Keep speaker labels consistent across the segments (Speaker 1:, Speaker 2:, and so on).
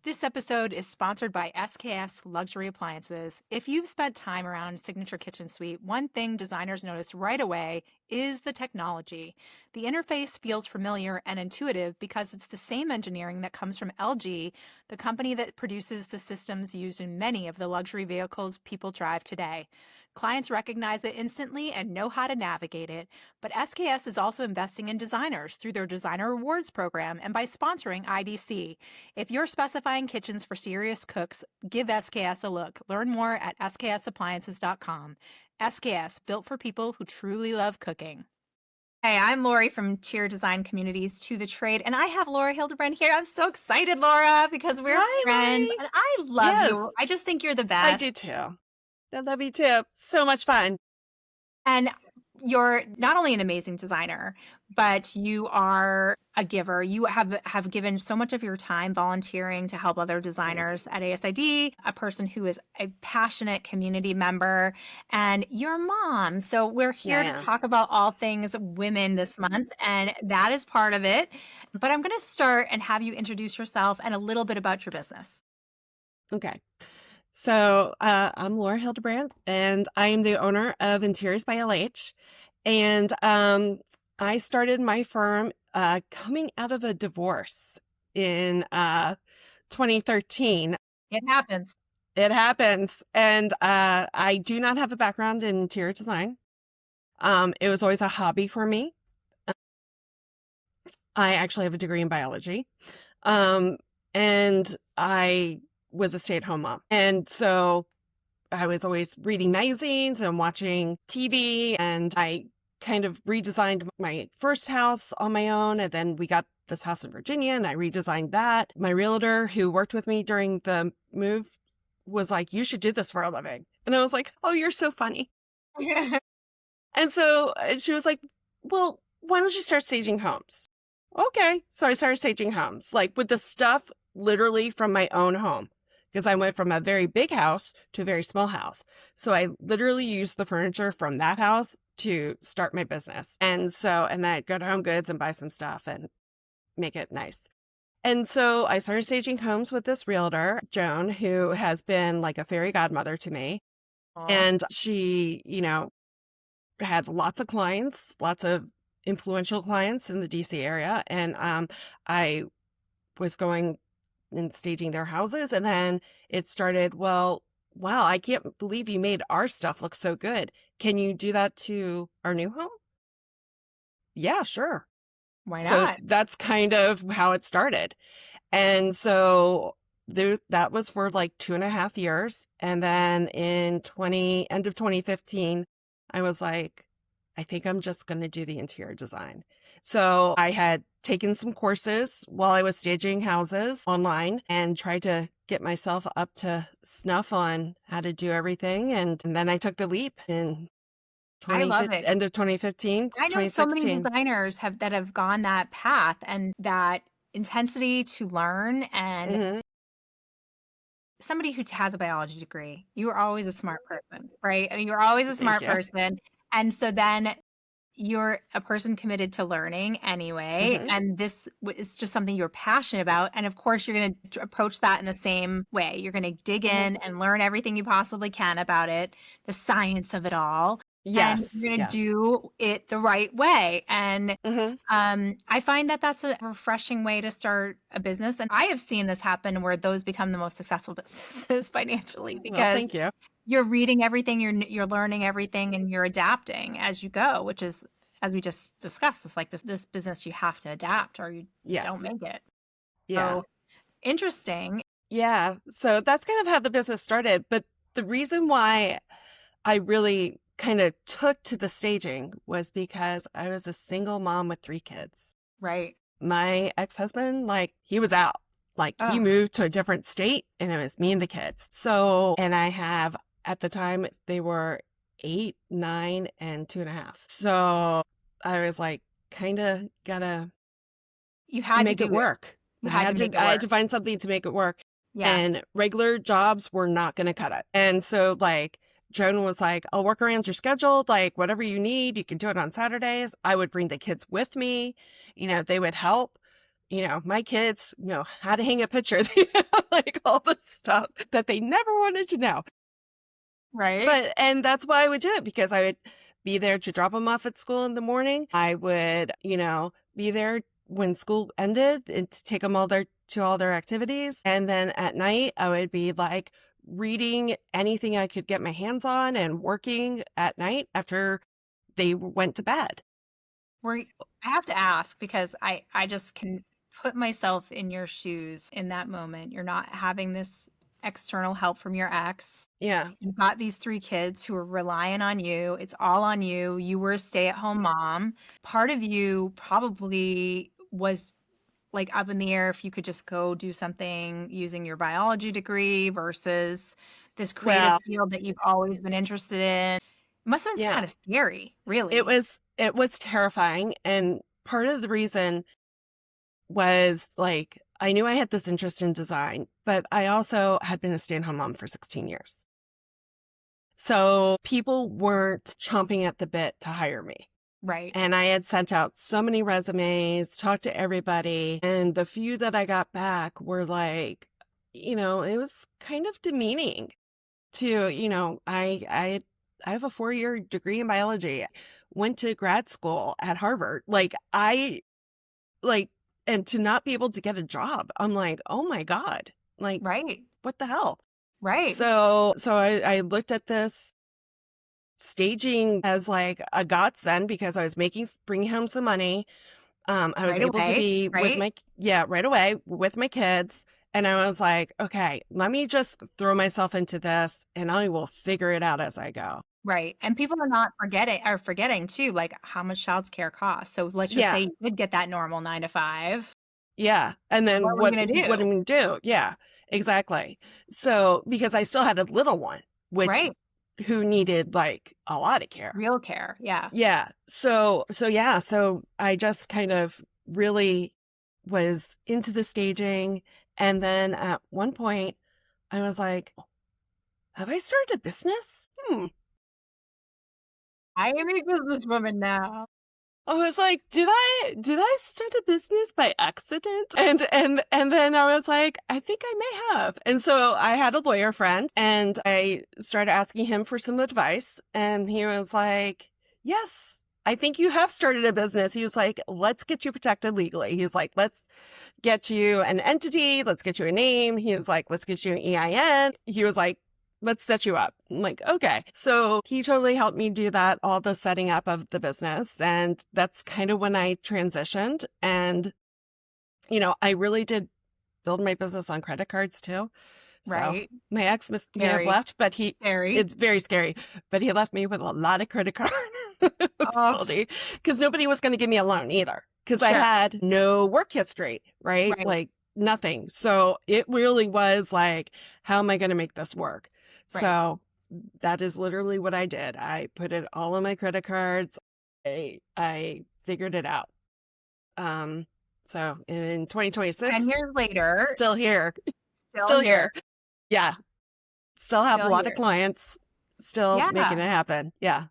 Speaker 1: This episode is sponsored by SKS Luxury Appliances. If you've spent time around Signature Kitchen Suite, one thing designers notice right away is the technology. The interface feels familiar and intuitive because it's the same engineering that comes from LG, the company that produces the systems used in many of the luxury vehicles people drive today. Clients recognize it instantly and know how to navigate it. But SKS is also investing in designers through their Designer Rewards program and by sponsoring IDC. If you're specifying kitchens for serious cooks, give SKS a look. Learn more at sksappliances.com. SKS, built for people who truly love cooking. Hey, I'm Laurie from Cheer Design Communities to the Trade, and I have Laura Hildebrandt here. I'm so excited, Laura, because we're
Speaker 2: Hi,
Speaker 1: friends,
Speaker 2: Laurie.
Speaker 1: and I love
Speaker 2: Yes,
Speaker 1: you. I just think you're the
Speaker 2: I
Speaker 1: best.
Speaker 2: do too. I love you too. So much fun.
Speaker 1: And you're not only an amazing designer, but you are a giver. You have given so much of your time volunteering to help other designers
Speaker 2: Thanks.
Speaker 1: at ASID, a person who is a passionate community member, and you're a mom. So we're
Speaker 2: Yeah,
Speaker 1: here
Speaker 2: I
Speaker 1: to
Speaker 2: am.
Speaker 1: talk about all things women this month, and that is part of it. But I'm going to start and have you introduce yourself and a little bit about your business.
Speaker 2: Okay. So I'm Laura Hildebrandt, and I am the owner of Interiors by LH. And I started my firm coming out of a divorce in 2013.
Speaker 1: It happens.
Speaker 2: It happens. And I do not have a background in interior design. It was always a hobby for me. I actually have a degree in biology. And I was a stay-at-home mom. And so I was always reading magazines and watching TV, and I kind of redesigned my first house on my own. And then we got this house in Virginia and I redesigned that. My realtor who worked with me during the move was like, "You should do this for a living." And I was like, "Oh, you're so funny." And so she was like, "Well, why don't you start staging homes?" Okay. So I started staging homes, like with the stuff literally from my own home, because I went from a very big house to a very small house. So I literally used the furniture from that house to start my business. And then I'd go to Home Goods and buy some stuff and make it nice. And so I started staging homes with this realtor, Joan, who has been like a fairy godmother to me.
Speaker 1: Aw.
Speaker 2: And she, had lots of clients, lots of influential clients in the DC area. And I was going and staging their houses. And then it started, well, wow, I can't believe you made our stuff look so good. Can you do that to our new home? Yeah, sure.
Speaker 1: Why
Speaker 2: So
Speaker 1: not?
Speaker 2: that's kind of how it started. And so that was for like 2.5 years. And then in end of 2015, I was like, I think I'm just going to do the interior design. So I had taken some courses while I was staging houses online and tried to get myself up to snuff on how to do everything. And then I took the leap in
Speaker 1: I love it.
Speaker 2: end of 2015 to
Speaker 1: I know so many
Speaker 2: 2016.
Speaker 1: designers have gone that path and that intensity to learn, and
Speaker 2: Hmm.
Speaker 1: somebody who has a biology degree, you are always a smart person, right? I mean, you're always a
Speaker 2: Thank
Speaker 1: smart
Speaker 2: you.
Speaker 1: person. And so then you're a person committed to learning anyway.
Speaker 2: Hmm.
Speaker 1: And this is just something you're passionate about. And of course, you're going to approach that in the same way. You're going to dig
Speaker 2: Hmm.
Speaker 1: in and learn everything you possibly can about it, the science of it all. And
Speaker 2: Yes,
Speaker 1: you're going to
Speaker 2: yes.
Speaker 1: do it the right way. And
Speaker 2: Hmm.
Speaker 1: I find that that's a refreshing way to start a business. And I have seen this happen where those become the most successful businesses financially
Speaker 2: Well,
Speaker 1: because
Speaker 2: thank you.
Speaker 1: you're reading everything, you're learning everything, and you're adapting as you go, which is, as we just discussed, it's like this business you have to adapt or you don't
Speaker 2: Yes.
Speaker 1: make it.
Speaker 2: Yeah.
Speaker 1: So interesting.
Speaker 2: Yeah. So that's kind of how the business started. But the reason why I really kind of took to the staging was because I was a single mom with 3 kids.
Speaker 1: Right.
Speaker 2: My ex-husband, like, he was out. Like, he
Speaker 1: Oh,
Speaker 2: moved to a different state and it was me and the kids. So, and I have, at the time, they were 8, 9, and 2.5. So I was like, kind of gotta
Speaker 1: you had to
Speaker 2: make it
Speaker 1: do it.
Speaker 2: work.
Speaker 1: You had to make it
Speaker 2: I had
Speaker 1: work.
Speaker 2: to find something to make it work.
Speaker 1: Yeah.
Speaker 2: And regular jobs were not going to cut it. And so, like, Joan was like, I'll work around your schedule. Like, whatever you need, you can do it on Saturdays. I would bring the kids with me. They would help. my kids know how to hang a picture, like all the stuff that they never wanted to know.
Speaker 1: Right.
Speaker 2: And that's why I would do it, because I would be there to drop them off at school in the morning. I would, be there when school ended and to take them to all their activities. And then at night, I would be like reading anything I could get my hands on and working at night after they went to bed.
Speaker 1: I have to ask because I just can put myself in your shoes in that moment. You're not having this external help from your ex.
Speaker 2: Yeah.
Speaker 1: You've got these 3 kids who are relying on you. It's all on you. You were a stay-at-home mom. Part of you probably was like up in the air if you could just go do something using your biology degree versus this creative
Speaker 2: Well,
Speaker 1: field that you've always been interested in. It must have been
Speaker 2: yeah,
Speaker 1: kind of scary, really.
Speaker 2: it was terrifying. And part of the reason was like, I knew I had this interest in design, but I also had been a stay-at-home mom for 16 years. So people weren't chomping at the bit to hire me.
Speaker 1: Right.
Speaker 2: And I had sent out so many resumes, talked to everybody, and the few that I got back were like, it was kind of demeaning to, I have a 4-year degree in biology, went to grad school at Harvard. And to not be able to get a job, I'm like, oh my God, like,
Speaker 1: Right.
Speaker 2: what the hell?
Speaker 1: Right.
Speaker 2: So I looked at this staging as like a godsend because I was bringing home some money. I was
Speaker 1: Right
Speaker 2: able to
Speaker 1: away.
Speaker 2: be with
Speaker 1: Right.
Speaker 2: right away with my kids. And I was like, okay, let me just throw myself into this and I will figure it out as I go.
Speaker 1: Right. And people are forgetting too, like how much childcare costs. So let's just
Speaker 2: Yeah.
Speaker 1: say you did get that normal 9 to 5.
Speaker 2: Yeah. And then
Speaker 1: What were you going to
Speaker 2: what
Speaker 1: do?
Speaker 2: am I going to do? Yeah, exactly. So because I still had a little one,
Speaker 1: Right.
Speaker 2: who needed like a lot of care.
Speaker 1: Real care. Yeah.
Speaker 2: Yeah. So I just kind of really was into the staging. And then at one point I was like, have I started a business?
Speaker 1: I am a businesswoman now.
Speaker 2: I was like, did I start a business by accident? And then I was like, I think I may have. And so I had a lawyer friend and I started asking him for some advice. And he was like, yes, I think you have started a business. He was like, let's get you protected legally. He was like, let's get you an entity. Let's get you a name. He was like, let's get you an EIN. He was like, let's set you up. I'm like, okay. So he totally helped me do that, all the setting up of the business. And that's kind of when I transitioned. And, I really did build my business on credit cards too. So
Speaker 1: Right.
Speaker 2: my ex may have left, but it's very scary, but he left me with a lot of credit card ability because nobody was going to give me a loan either because I had no work history, right? Like nothing. So it really was like, how am I going to make this work?
Speaker 1: Right.
Speaker 2: So that is literally what I did. I put it all on my credit cards. I figured it out. So in 2026,
Speaker 1: 10 years later,
Speaker 2: still here. Still here. Yeah. Still have a lot of clients. Still making it happen. Yeah.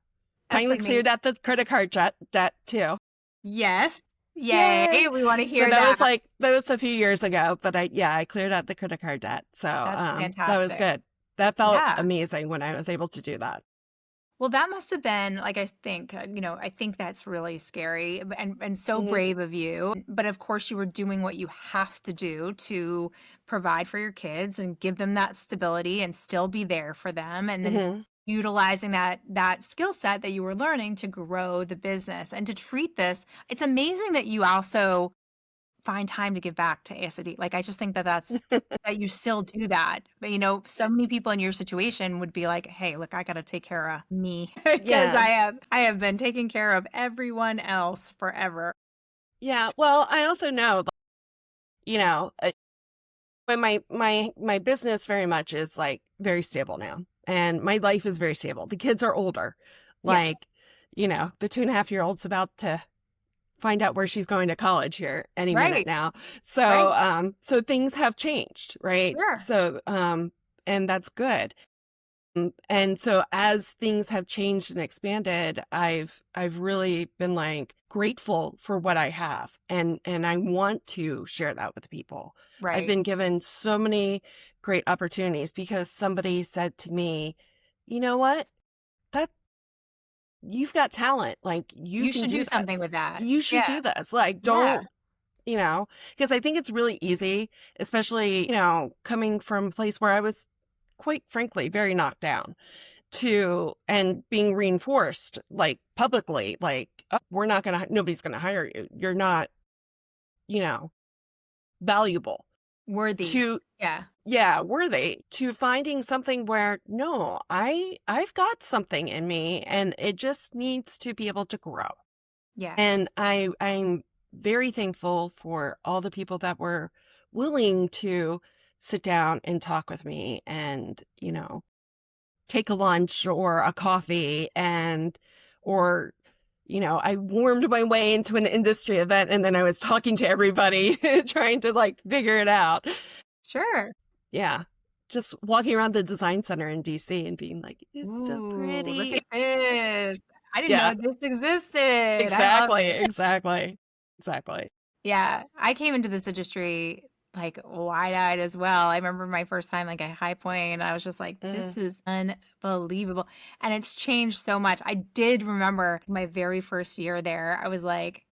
Speaker 2: Finally cleared out the credit card debt too.
Speaker 1: Yes. Yay. We want to hear
Speaker 2: that. That was a few years ago, but I cleared out the credit card debt. So
Speaker 1: that's fantastic.
Speaker 2: that was good. That felt amazing when I was able to do that.
Speaker 1: Well, that must have been, like, I think, I think that's really scary and so brave of you. But of course, you were doing what you have to do to provide for your kids and give them that stability and still be there for them. And then utilizing that skill set that you were learning to grow the business and to treat this. It's amazing that you also find time to give back to ASD. Like, I just think that's that you still do that. But, so many people in your situation would be like, hey, look, I got to take care of me because I have been taking care of everyone else forever.
Speaker 2: Yeah. Well, I also know, when my business very much is like very stable now and my life is very stable. The kids are older, the 2.5-year-old's about to find out where she's going to college here any minute now. So, so things have changed, right?
Speaker 1: Sure.
Speaker 2: So, and that's good. And so as things have changed and expanded, I've really been like grateful for what I have, and I want to share that with people. I've
Speaker 1: Right.
Speaker 2: been given so many great opportunities because somebody said to me, "You know what? That you've got talent. Like you
Speaker 1: You
Speaker 2: can
Speaker 1: should do
Speaker 2: do
Speaker 1: something with
Speaker 2: this.
Speaker 1: that.
Speaker 2: You should
Speaker 1: Yeah.
Speaker 2: do this. Like
Speaker 1: Yeah.
Speaker 2: don't, you know, because I think it's really easy, especially, coming from a place where I was quite frankly very knocked down to and being reinforced like publicly, like, oh, nobody's gonna hire you. You're not, you know, valuable
Speaker 1: Worthy.
Speaker 2: to,
Speaker 1: Yeah.
Speaker 2: yeah, worthy to finding something where no, I've got something in me and it just needs to be able to grow.
Speaker 1: Yeah.
Speaker 2: And I'm very thankful for all the people that were willing to sit down and talk with me and, take a lunch or a coffee or, I warmed my way into an industry event and then I was talking to everybody trying to like figure it out.
Speaker 1: Sure.
Speaker 2: Yeah. Just walking around the design center in DC and being like, it's so
Speaker 1: Ooh, look
Speaker 2: pretty.
Speaker 1: at this. I didn't
Speaker 2: Yeah,
Speaker 1: know this existed. I love
Speaker 2: exactly.
Speaker 1: it.
Speaker 2: Exactly. Exactly.
Speaker 1: Yeah, I came into this industry like wide-eyed as well. I remember my first time like at High Point, and I was just like,
Speaker 2: Mm,
Speaker 1: this is unbelievable. And it's changed so much. I did remember my very first year there. I was like,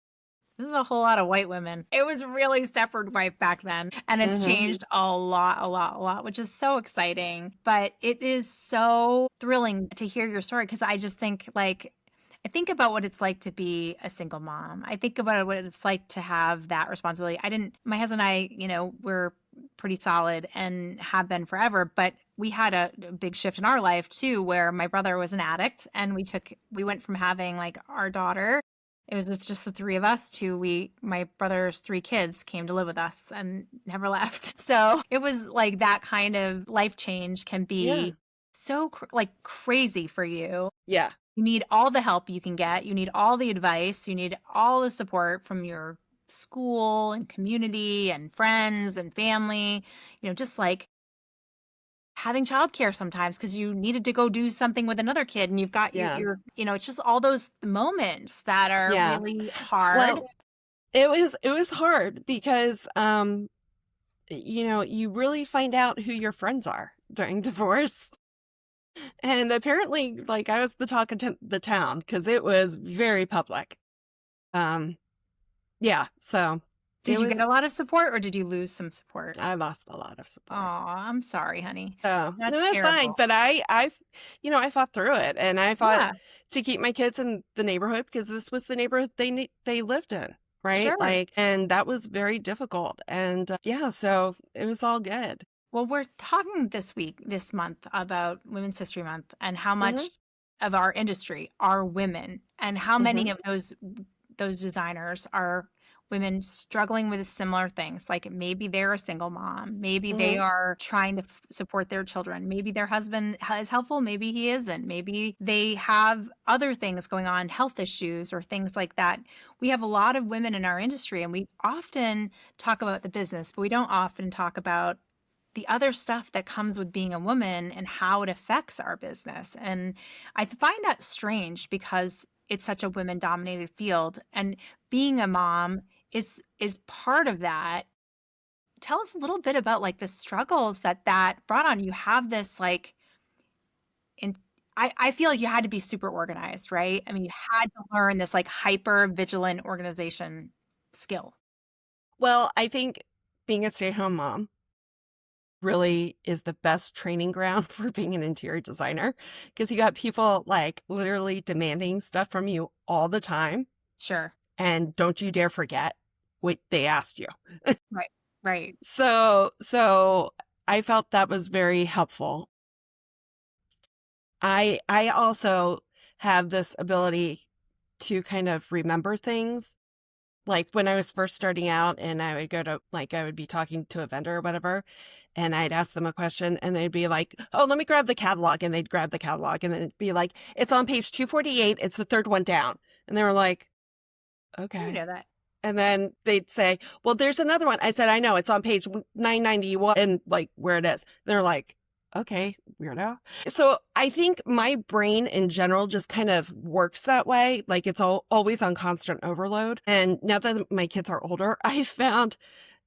Speaker 1: this is a whole lot of white women. It was really separate white back then. And it's
Speaker 2: hmm
Speaker 1: changed a lot, a lot, a lot, which is so exciting. But it is so thrilling to hear your story because I just think like, I think about what it's like to be a single mom. I think about what it's like to have that responsibility. My husband and I, we're pretty solid and have been forever, but we had a big shift in our life too, where my brother was an addict and we went from having like our daughter, it was just the three of us to my brother's three kids came to live with us and never left. So it was like that kind of life change can
Speaker 2: Yeah.
Speaker 1: be so like crazy for you.
Speaker 2: Yeah.
Speaker 1: You need all the help you can get. You need all the advice. You need all the support from your school and community and friends and family. Just like having childcare sometimes because you needed to go do something with another kid and you've got
Speaker 2: Yeah.
Speaker 1: it's just all those moments that are
Speaker 2: Yeah.
Speaker 1: really hard.
Speaker 2: Well, it was hard because you really find out who your friends are during divorce. And apparently like I was the talk of the town because it was very public. Um yeah, so it
Speaker 1: Did you get a
Speaker 2: was
Speaker 1: lot of support or did you lose some support?
Speaker 2: I lost a lot of
Speaker 1: Oh,
Speaker 2: support.
Speaker 1: I'm sorry, honey.
Speaker 2: So no,
Speaker 1: That's
Speaker 2: it's fine.
Speaker 1: terrible.
Speaker 2: But I fought through it and I fought
Speaker 1: Yeah,
Speaker 2: to keep my kids in the neighborhood because this was the neighborhood they lived in. Right.
Speaker 1: sure.
Speaker 2: Like, and that was very difficult. And yeah, so it was all good.
Speaker 1: Well, we're talking this month about Women's History Month and how
Speaker 2: Hmm.
Speaker 1: much of our industry are women and how
Speaker 2: Hmm.
Speaker 1: many of those designers are women struggling with similar things. Like maybe they're a single mom, maybe they
Speaker 2: Hmm.
Speaker 1: are trying to support their children, maybe their husband is helpful, maybe he isn't, maybe they have other things going on, health issues or things like that. We have a lot of women in our industry and we often talk about the business, but we don't often talk about the other stuff that comes with being a woman and how it affects our business. And I find that strange because it's such a women dominated field and being a mom is part of that. Tell us a little bit about like the struggles that brought on. You have this like in I feel like you had to be super organized, right? I mean, you had to learn this like hyper vigilant organization skill.
Speaker 2: Well, I think being a stay-at-home mom really is the best training ground for being an interior designer because you got people like literally demanding stuff from you all the time.
Speaker 1: Sure.
Speaker 2: And don't you dare forget what they asked you.
Speaker 1: Right. Right.
Speaker 2: So I felt that was very helpful. I also have this ability to kind of remember things. Like when I was first starting out and I would I would be talking to a vendor or whatever, and I'd ask them a question and they'd be like, oh, let me grab the catalog. And they'd grab the catalog and then it'd be like, it's on page 248. It's the third one down. And they were like,
Speaker 1: I didn't
Speaker 2: okay.
Speaker 1: know that.
Speaker 2: And then they'd say, well, there's another one. I said, I know it's on page 991 and like where it is. They're like, okay, weirdo. So I think my brain in general just kind of works that way. Like it's always on constant overload. And now that my kids are older, I found,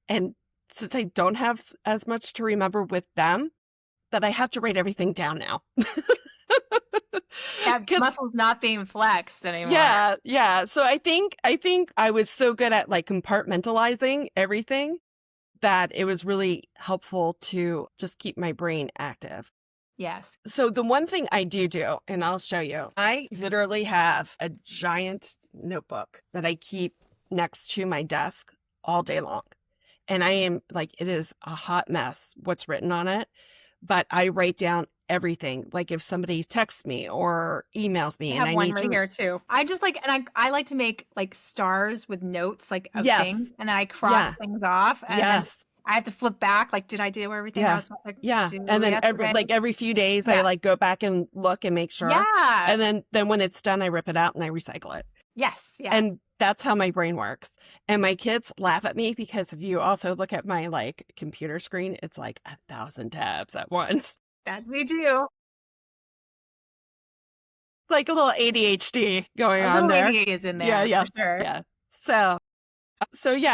Speaker 2: and since I don't have as much to remember with them, that I have to write everything down now.
Speaker 1: That
Speaker 2: Because
Speaker 1: muscle's not being flexed anymore.
Speaker 2: yeah. So I think I was so good at like compartmentalizing everything that it was really helpful to just keep my brain active.
Speaker 1: Yes.
Speaker 2: So the one thing I do, and I'll show you, I literally have a giant notebook that I keep next to my desk all day long. And I am like, it is a hot mess what's written on it, but I write down everything. Like if somebody texts me or emails me
Speaker 1: I
Speaker 2: and
Speaker 1: have
Speaker 2: I
Speaker 1: one
Speaker 2: need
Speaker 1: right
Speaker 2: to,
Speaker 1: here too. I just like, and I like to make like stars with notes like of things,
Speaker 2: yes,
Speaker 1: and I cross
Speaker 2: yeah,
Speaker 1: things off, and then
Speaker 2: yes,
Speaker 1: I have to flip back. Like, did I do everything I
Speaker 2: yeah,
Speaker 1: was supposed to
Speaker 2: yeah. And
Speaker 1: do
Speaker 2: then
Speaker 1: yesterday?
Speaker 2: every few days I
Speaker 1: Yeah.
Speaker 2: like go back and look and make sure.
Speaker 1: Yeah.
Speaker 2: And then when it's done, I rip it out and I recycle it.
Speaker 1: Yes. Yeah.
Speaker 2: And that's how my brain works. And my kids laugh at me because if you also look at my like computer screen, it's like 1,000 tabs at once.
Speaker 1: That's me too.
Speaker 2: Like a little ADHD going
Speaker 1: A
Speaker 2: on
Speaker 1: little
Speaker 2: there.
Speaker 1: ADA is in
Speaker 2: Yeah,
Speaker 1: there
Speaker 2: yeah,
Speaker 1: for sure.
Speaker 2: yeah.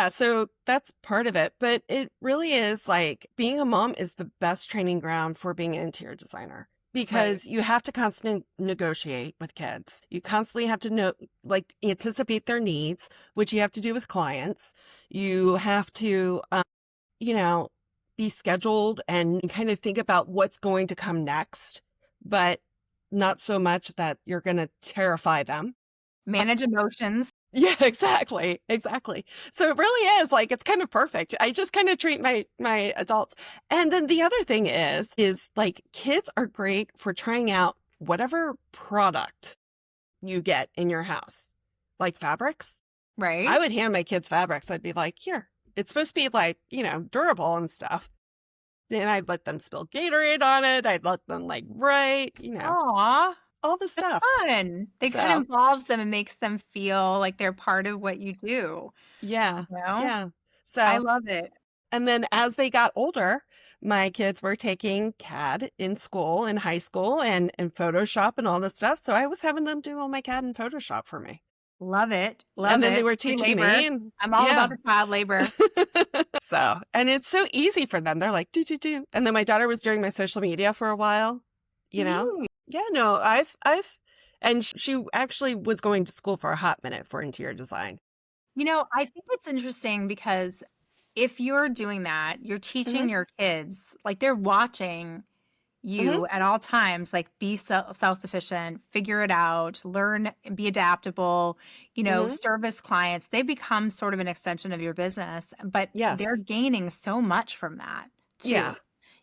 Speaker 2: So that's part of it. But it really is like being a mom is the best training ground for being an interior designer
Speaker 1: Right.
Speaker 2: because you have to constantly negotiate with kids. You constantly have to know, like, anticipate their needs, which you have to do with clients. You have to, you know, be scheduled and kind of think about what's going to come next, but not so much that you're going to terrify them.
Speaker 1: Manage emotions.
Speaker 2: Yeah, exactly. Exactly. So it really is like it's kind of perfect. I just kind of treat my adults. And then the other thing is like kids are great for trying out whatever product you get in your house. Like fabrics. I
Speaker 1: Right.
Speaker 2: would hand my kids fabrics. I'd be like, "Here. It's supposed to be like, durable and stuff." And I'd let them spill Gatorade on it. I'd let them like write,
Speaker 1: Aw.
Speaker 2: all the
Speaker 1: That's
Speaker 2: stuff.
Speaker 1: fun. It kind of
Speaker 2: So,
Speaker 1: involves them and makes them feel like they're part of what you do,
Speaker 2: yeah.
Speaker 1: you know?
Speaker 2: Yeah.
Speaker 1: I
Speaker 2: So,
Speaker 1: love it.
Speaker 2: and then as they got older, my kids were taking CAD in school, in high school, and Photoshop and all this stuff. So I was having them do all my CAD and Photoshop for me.
Speaker 1: Love it.
Speaker 2: And
Speaker 1: Love
Speaker 2: then they
Speaker 1: it.
Speaker 2: were
Speaker 1: Free
Speaker 2: teaching
Speaker 1: labor.
Speaker 2: me, and
Speaker 1: I'm all about
Speaker 2: yeah.
Speaker 1: the child labor.
Speaker 2: So, and it's so easy for them. They're like, do. And then my daughter was doing my social media for a while, you know?
Speaker 1: Cute.
Speaker 2: Yeah, no, and she actually was going to school for a hot minute for interior design.
Speaker 1: I think it's interesting because if you're doing that, you're
Speaker 2: Hmm.
Speaker 1: teaching your kids, like they're watching
Speaker 2: Hmm.
Speaker 1: you at all times, like be self-sufficient, figure it out, learn and be adaptable,
Speaker 2: Hmm.
Speaker 1: service clients. They become sort of an extension of your business, but they're
Speaker 2: Yes.
Speaker 1: gaining so much from that
Speaker 2: Yeah.
Speaker 1: too.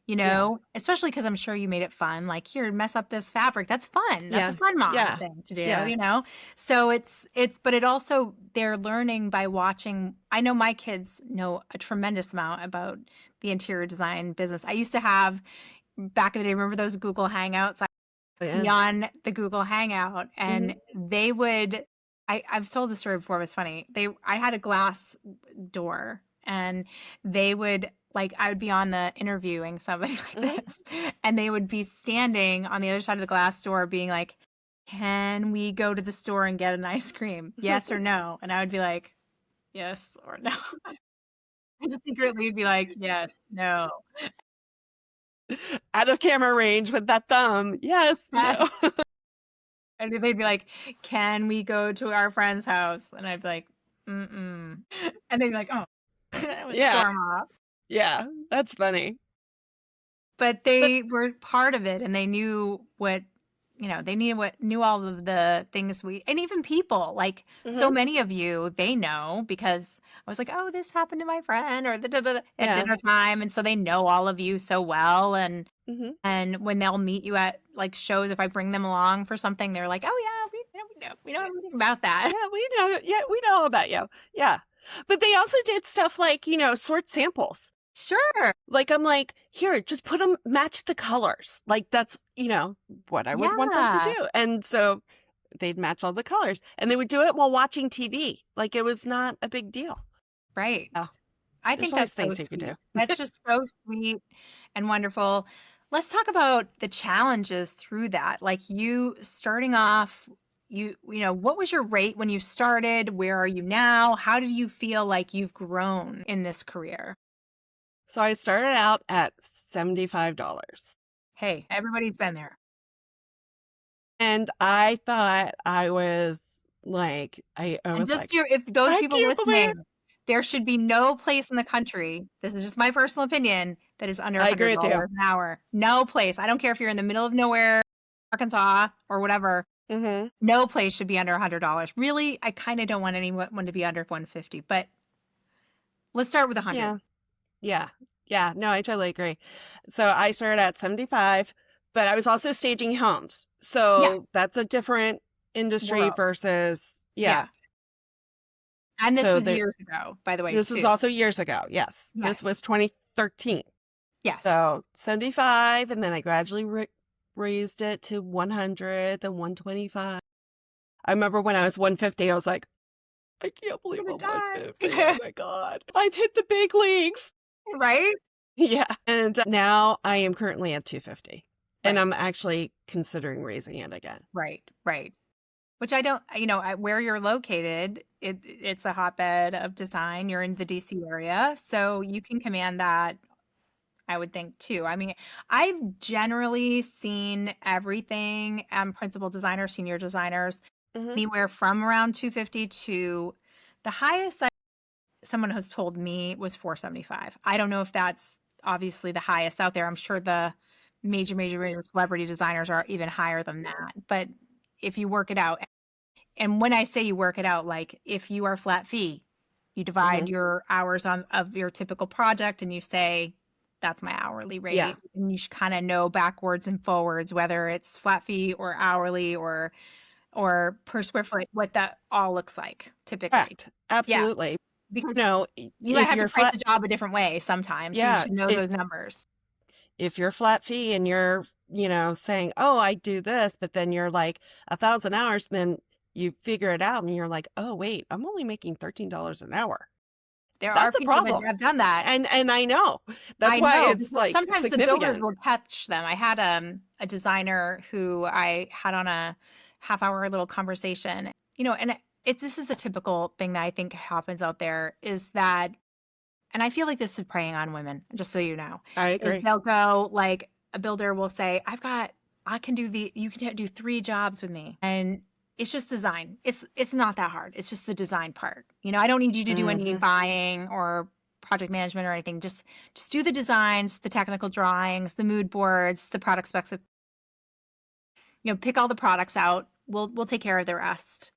Speaker 2: Yeah.
Speaker 1: Especially because I'm sure you made it fun. Like, here, mess up this fabric. That's fun. That's a
Speaker 2: Yeah.
Speaker 1: fun mom
Speaker 2: Yeah.
Speaker 1: thing to do,
Speaker 2: Yeah.
Speaker 1: So but it also, they're learning by watching. I know my kids know a tremendous amount about the interior design business. I used to have back in the day, remember those Google Hangouts? I'd be
Speaker 2: Yeah.
Speaker 1: on the Google Hangout
Speaker 2: Hmm.
Speaker 1: and they would, I've told this story before, it was funny. I had a glass door and they would, like, I would be on the interviewing somebody like
Speaker 2: Hmm.
Speaker 1: this, and they would be standing on the other side of the glass door being like, can we go to the store and get an ice cream? Yes or no? And I would be like, yes or no. And just secretly would be like, yes, no.
Speaker 2: Out of camera range with that thumb. Yes. No.
Speaker 1: Yes. And they'd be like, can we go to our friend's house? And I'd be like, mm-mm. And they'd be like, oh, I would
Speaker 2: Yeah.
Speaker 1: storm off.
Speaker 2: Yeah. That's funny.
Speaker 1: But
Speaker 2: But
Speaker 1: they were part of it and they knew knew all of the things and even people, like so
Speaker 2: hmm
Speaker 1: many of you, they know because I was like, oh, this happened to my friend or at
Speaker 2: yeah.
Speaker 1: dinner time. And so they know all of you so well.
Speaker 2: Hmm.
Speaker 1: And when they'll meet you at like shows, if I bring them along for something, they're like, oh yeah, we know everything about that.
Speaker 2: Yeah. We know. Yeah. We know all about you. Yeah. But they also did stuff like, sort samples.
Speaker 1: Sure.
Speaker 2: Like, I'm like, here, just put them, match the colors. Like, that's, what I would want them to
Speaker 1: Yeah.
Speaker 2: do. And so they'd match all the colors and they would do it while watching TV. Like, it was not a big deal.
Speaker 1: Right.
Speaker 2: Oh,
Speaker 1: I
Speaker 2: there's
Speaker 1: think
Speaker 2: always
Speaker 1: that's so
Speaker 2: things you could
Speaker 1: sweet.
Speaker 2: do.
Speaker 1: That's just so sweet and wonderful. Let's talk about the challenges through that. Like you starting off, what was your rate when you started? Where are you now? How did you feel like you've grown in this career?
Speaker 2: So I started out at $75.
Speaker 1: Hey, everybody's been there.
Speaker 2: And I thought I was like, I
Speaker 1: And
Speaker 2: was
Speaker 1: just
Speaker 2: like,
Speaker 1: to, if those
Speaker 2: I
Speaker 1: people
Speaker 2: can't believe
Speaker 1: listening, there should be no place in the country, this is just my personal opinion, that is under
Speaker 2: I agree with you.
Speaker 1: $100 an hour. No place. I don't care if you're in the middle of nowhere, Arkansas, or whatever.
Speaker 2: Mm-hmm.
Speaker 1: No place should be under $100. Really, I kind of don't want anyone to be under 150, but let's start with 100.
Speaker 2: Yeah. Yeah. Yeah. No, I totally agree. So I started at 75, but I was also staging homes.
Speaker 1: Yeah,
Speaker 2: So that's a different industry
Speaker 1: world.
Speaker 2: versus, yeah.
Speaker 1: Yeah. And this
Speaker 2: So
Speaker 1: was
Speaker 2: there,
Speaker 1: years ago, by the way,
Speaker 2: this was
Speaker 1: too.
Speaker 2: also years ago. Yes. This was
Speaker 1: Yes.
Speaker 2: 2013.
Speaker 1: Yes.
Speaker 2: So 75, and then I gradually raised it to 100, then 125. I remember when I was 150, I was like, I can't believe
Speaker 1: I'm
Speaker 2: I'm
Speaker 1: gonna
Speaker 2: 150. Oh
Speaker 1: die.
Speaker 2: my God. I've hit the big leagues.
Speaker 1: Right?
Speaker 2: Yeah. And now I am currently at 250. And
Speaker 1: Right.
Speaker 2: I'm actually considering raising it again.
Speaker 1: Right. Right. Which I don't, where you're located, it's a hotbed of design. You're in the DC area, so you can command that, I would think, too. I mean, I've generally seen everything, principal designers, senior designers,
Speaker 2: Hmm.
Speaker 1: anywhere from around 250 to the highest someone has told me was 475. I don't know if that's obviously the highest out there. I'm sure the major celebrity designers are even higher than that. But if you work it out, and when I say you work it out, like if you are flat fee, you divide
Speaker 2: Hmm.
Speaker 1: your hours of your typical project and you say, that's my hourly
Speaker 2: Yeah.
Speaker 1: rate. And you should kind of know backwards and forwards, whether it's flat fee or hourly or per square foot, what that all looks like typically.
Speaker 2: Correct.
Speaker 1: Yeah.
Speaker 2: Absolutely.
Speaker 1: Because
Speaker 2: No,
Speaker 1: you might
Speaker 2: if
Speaker 1: have to
Speaker 2: you're
Speaker 1: price
Speaker 2: flat,
Speaker 1: a job a different way sometimes, so you
Speaker 2: yeah,
Speaker 1: should know those numbers.
Speaker 2: if you're flat fee and you're, saying, oh, I do this, but then you're like 1,000 hours, then you figure it out and you're like, oh, wait, I'm only making $13 an hour.
Speaker 1: There are
Speaker 2: That's a
Speaker 1: people that
Speaker 2: problem.
Speaker 1: have done that.
Speaker 2: And I know. That's
Speaker 1: I
Speaker 2: why
Speaker 1: know,
Speaker 2: it's
Speaker 1: because
Speaker 2: like
Speaker 1: sometimes the builders
Speaker 2: significant.
Speaker 1: will catch them. I had a designer who I had on a half-hour little conversation, and this is a typical thing that I think happens out there is that, and I feel like this is preying on women, just so you know,
Speaker 2: I
Speaker 1: is
Speaker 2: agree.
Speaker 1: they'll go, like, a builder will say, you can do 3 jobs with me. And it's just design. It's not that hard. It's just the design part. I don't need you to do any
Speaker 2: Hmm.
Speaker 1: buying or project management or anything. Just do the designs, the technical drawings, the mood boards, the product specs. Pick all the products out. We'll take care of the rest.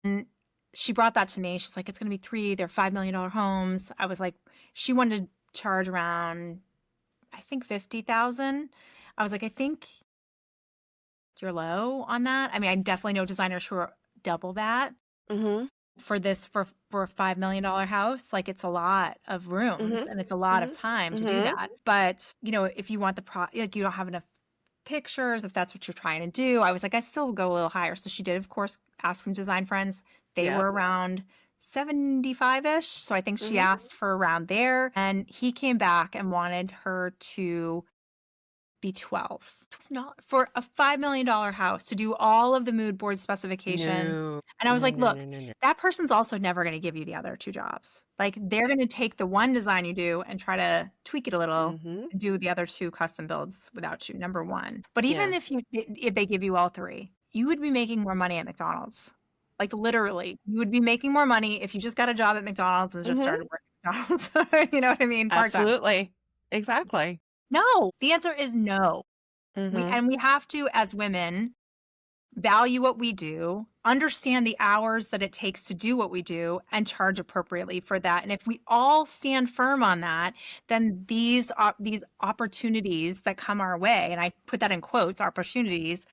Speaker 1: And she brought that to me. She's like, it's gonna be 3. They're $5 million homes. I was like, she wanted to charge around, I think, 50,000. I was like, I think you're low on that. I mean, I definitely know designers who are double that
Speaker 2: Hmm.
Speaker 1: for a $5 million house. Like, it's a lot of rooms
Speaker 2: Hmm.
Speaker 1: and it's a lot of
Speaker 2: Hmm.
Speaker 1: time to do
Speaker 2: Hmm.
Speaker 1: that. But if you want like, you don't have enough pictures, if that's what you're trying to do, I was like, I still will go a little higher. So she did, of course, ask some design friends. They
Speaker 2: Yeah.
Speaker 1: were around 75-ish. So I think she
Speaker 2: Hmm.
Speaker 1: asked for around there. And he came back and wanted her to be 12. It's not for a $5 million house to do all of the mood board specifications.
Speaker 2: No,
Speaker 1: And I was
Speaker 2: no,
Speaker 1: like,
Speaker 2: no,
Speaker 1: look,
Speaker 2: no, no, no.
Speaker 1: that person's also never going to give you the other 2 jobs. Like, they're going to take the one design you do and try to tweak it a little
Speaker 2: Hmm.
Speaker 1: and do the other 2 custom builds without you, number one. But even
Speaker 2: Yeah.
Speaker 1: if they give you all 3, you would be making more money at McDonald's. Like, literally, you would be making more money if you just got a job at McDonald's and just
Speaker 2: Hmm.
Speaker 1: started working at McDonald's. You know what I mean? Part time.
Speaker 2: Absolutely. Exactly.
Speaker 1: No, the answer is no.
Speaker 2: Hmm.
Speaker 1: We have to, as women, value what we do, understand the hours that it takes to do what we do, and charge appropriately for that. And if we all stand firm on that, then these opportunities that come our way, and I put that in quotes, opportunities,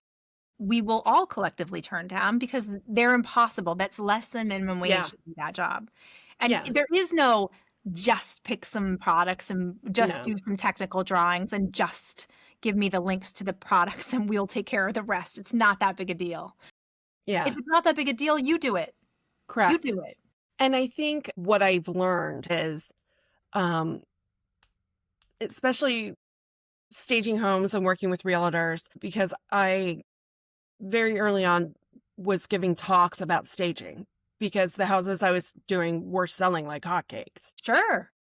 Speaker 1: we will all collectively turn down because they're impossible. That's less than minimum
Speaker 2: Yeah.
Speaker 1: wage to do that job. And
Speaker 2: Yeah.
Speaker 1: there is no just pick some products and just
Speaker 2: No.
Speaker 1: do some technical drawings and just give me the links to the products and we'll take care of the rest. It's not that big a deal. If
Speaker 2: Yeah.
Speaker 1: it's not that big a deal, you do it. You
Speaker 2: Correct.
Speaker 1: do it.
Speaker 2: And I think what I've learned is, um, especially staging homes and working with realtors because I very early on was giving talks about staging because the houses I was doing were selling like hotcakes.
Speaker 1: Sure.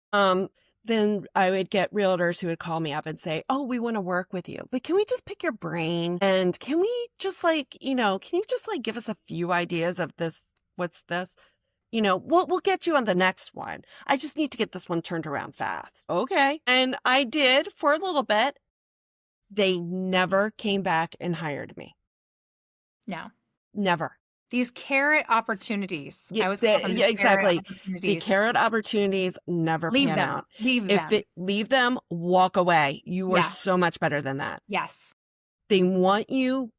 Speaker 2: Then I would get realtors who would call me up and say, "Oh, we want to work with you, but can we just pick your brain? And can we just can you just give us a few ideas of this? What's this? We'll get you on the next one. I just need to get this one turned around fast." Okay. And I did for a little bit. They never came back and hired me.
Speaker 1: No.
Speaker 2: Never.
Speaker 1: These carrot opportunities.
Speaker 2: Yeah,
Speaker 1: I was calling them
Speaker 2: exactly.
Speaker 1: carrot opportunities.
Speaker 2: The carrot opportunities never pan out.
Speaker 1: Leave them.
Speaker 2: Leave them, walk away. You are
Speaker 1: Yeah.
Speaker 2: so much better than that.
Speaker 1: Yes.
Speaker 2: They want you,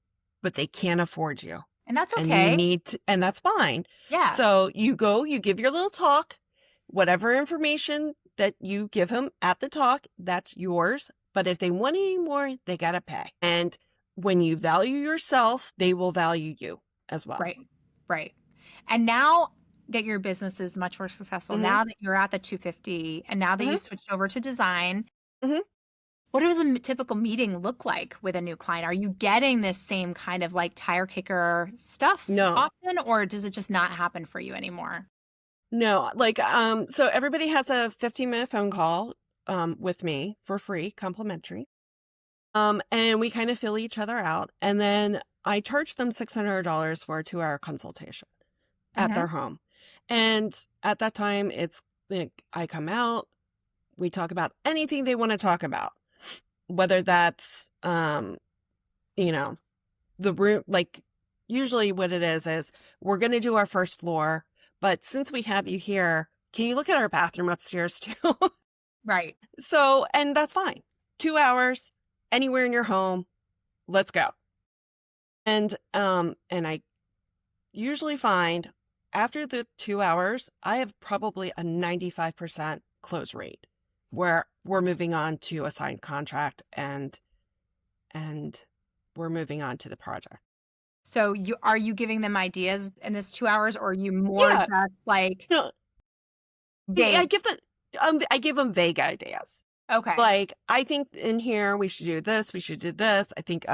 Speaker 2: but they can't afford you.
Speaker 1: And that's
Speaker 2: And
Speaker 1: okay.
Speaker 2: you need to, and that's fine.
Speaker 1: Yeah.
Speaker 2: So you go, you give your little talk, whatever information that you give them at the talk, that's yours. But if they want any more, they got to pay. And when you value yourself, they will value you as well.
Speaker 1: Right. And now that your business is much more successful, now that you're at the 250 and now that you switched over to design, what does a typical meeting look like with a new client? Are you getting this same kind of tire kicker stuff often, or does it just not happen for you anymore?
Speaker 2: No, so everybody has a 15-minute phone call with me for free, complimentary. And we kind of fill each other out. And then I charge them $600 for a 2-hour consultation at their home. And at that time, it's I come out, we talk about anything they want to talk about, whether that's, the room, usually what it is we're going to do our first floor. But since we have you here, can you look at our bathroom upstairs too?
Speaker 1: Right.
Speaker 2: So, and that's fine. 2 hours, anywhere in your home, let's go. And I usually find after the 2 hours, I have probably a 95% close rate where we're moving on to a signed contract and we're moving on to the project.
Speaker 1: So are you giving them ideas in this 2 hours, or are you more just vague?
Speaker 2: I give them vague ideas.
Speaker 1: Okay.
Speaker 2: I think in here we should do this. We should do this. I think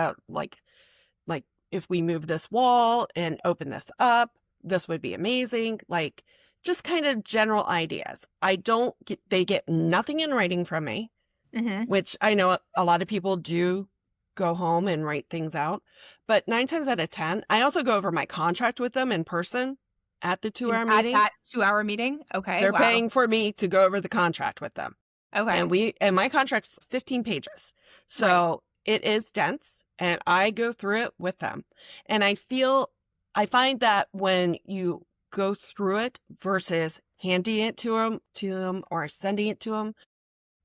Speaker 2: if we move this wall and open this up, this would be amazing. Just kind of general ideas. They get nothing in writing from me, which I know a lot of people do go home and write things out. But 9 times out of 10, I also go over my contract with them in person at the 2-hour meeting.
Speaker 1: At that 2-hour meeting? Okay.
Speaker 2: They're paying for me to go over the contract with them.
Speaker 1: Okay.
Speaker 2: And my contract's 15 pages. So it is dense and I go through it with them. And I find that when you go through it versus handing it to them or sending it to them,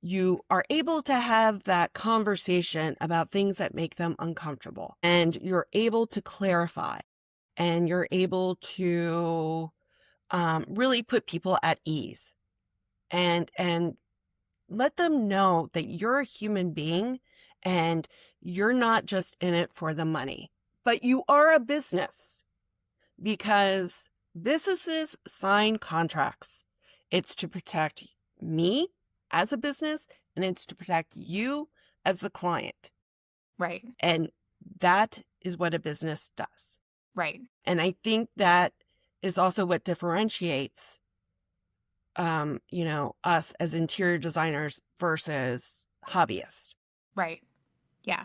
Speaker 2: you are able to have that conversation about things that make them uncomfortable, and you're able to clarify, and you're able to really put people at ease and let them know that you're a human being and you're not just in it for the money, but you are a business, because businesses sign contracts. It's to protect me as a business, and it's to protect you as the client.
Speaker 1: Right.
Speaker 2: And that is what a business does.
Speaker 1: Right.
Speaker 2: And I think that is also what differentiates, us as interior designers versus hobbyists.
Speaker 1: Right. Yeah.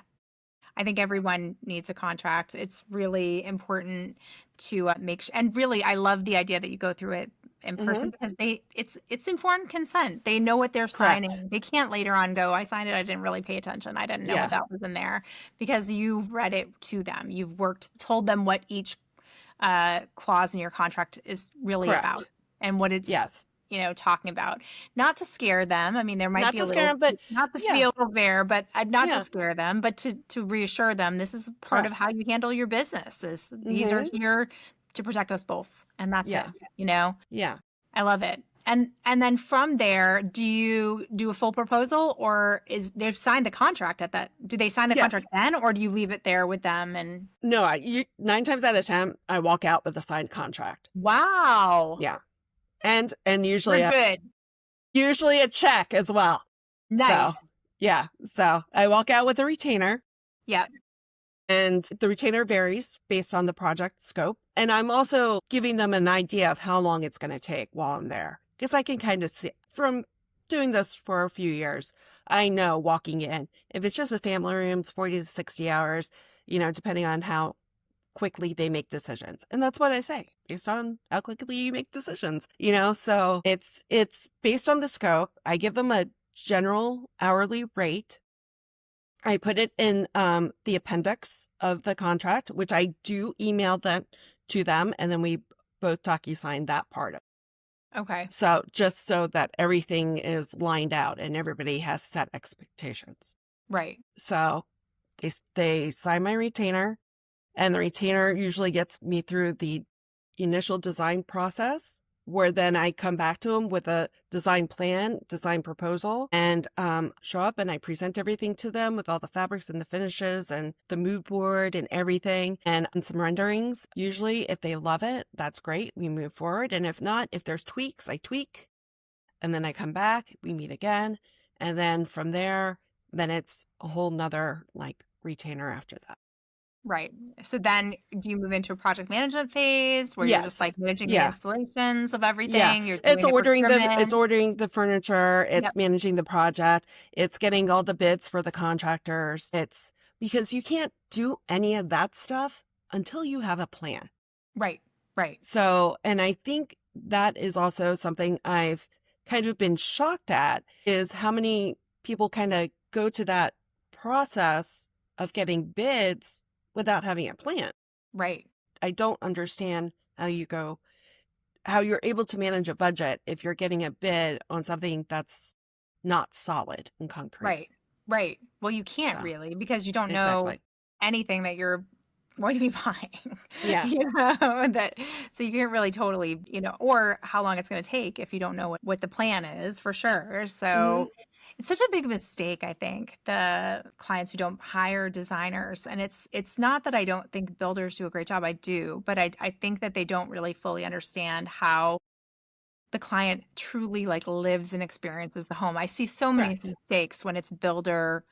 Speaker 1: I think everyone needs a contract. It's really important to make sure. And really, I love the idea that you go through it in person, because it's informed consent. They know what they're signing.
Speaker 2: Correct.
Speaker 1: They can't later on go, I signed it, I didn't really pay attention, I didn't know what that was in there, because you've read it to them. You've told them what each clause in your contract is really about and what it's talking about. Not to scare them. I mean, there might be a little, not to be a little bear, but not to scare them, but to reassure them this is part of how you handle your business. These are here to protect us both, and that's it.
Speaker 2: Yeah,
Speaker 1: I love it. And then from there, do you do a full proposal, or they've signed the contract at that? Do they sign the contract then, or do you leave it there with them? And
Speaker 2: no, 9 times out of 10, I walk out with a signed contract.
Speaker 1: Wow.
Speaker 2: Yeah. And usually
Speaker 1: good.
Speaker 2: Usually a check as well.
Speaker 1: Nice.
Speaker 2: So, Yeah. So I walk out with a retainer,
Speaker 1: Yep.
Speaker 2: and the retainer varies based on the project scope. And I'm also giving them an idea of how long it's going to take while I'm there. Because I can kind of see from doing this for a few years, I know walking in, if it's just a family room, it's 40 to 60 hours, depending on how quickly they make decisions. And that's what I say, based on how quickly you make decisions, so it's based on the scope. I give them a general hourly rate. I put it in the appendix of the contract, which I do email that to them, and then we both DocuSign that part of it.
Speaker 1: Okay.
Speaker 2: So just so that everything is lined out and everybody has set expectations.
Speaker 1: Right.
Speaker 2: So they sign my retainer, and the retainer usually gets me through the initial design process, where then I come back to them with a design plan, design proposal, and show up and I present everything to them with all the fabrics and the finishes and the mood board and everything and some renderings. Usually, if they love it, that's great. We move forward. And if not, if there's tweaks, I tweak. And then I come back, we meet again. And then from there, then it's a whole nother retainer after that.
Speaker 1: Right. So then do you move into a project management phase where you're just
Speaker 2: Yes.
Speaker 1: managing the
Speaker 2: Yeah.
Speaker 1: installations of
Speaker 2: Yeah.
Speaker 1: everything? You're
Speaker 2: It's
Speaker 1: doing the
Speaker 2: ordering
Speaker 1: procurement?
Speaker 2: the furniture, it's
Speaker 1: Yep.
Speaker 2: managing the project, it's getting all the bids for the contractors. It's because you can't do any of that stuff until you have a plan.
Speaker 1: Right. Right.
Speaker 2: So, and I think that is also something I've kind of been shocked at, is how many people kind of go to that process of getting bids without having a plan.
Speaker 1: Right.
Speaker 2: I don't understand how you're able to manage a budget if you're getting a bid on something that's not solid and concrete.
Speaker 1: Right. Right. Well, you can't
Speaker 2: So,
Speaker 1: really, because you don't know
Speaker 2: exactly.
Speaker 1: anything that you're going to be buying.
Speaker 2: Yeah.
Speaker 1: So you can't really totally, or how long it's going to take if you don't know what the plan is, for sure. So
Speaker 2: Hmm.
Speaker 1: it's such a big mistake, I think, the clients who don't hire designers. And it's not that I don't think builders do a great job. I do, but I think that they don't really fully understand how the client truly lives and experiences the home. I see so many
Speaker 2: Correct.
Speaker 1: mistakes when it's builder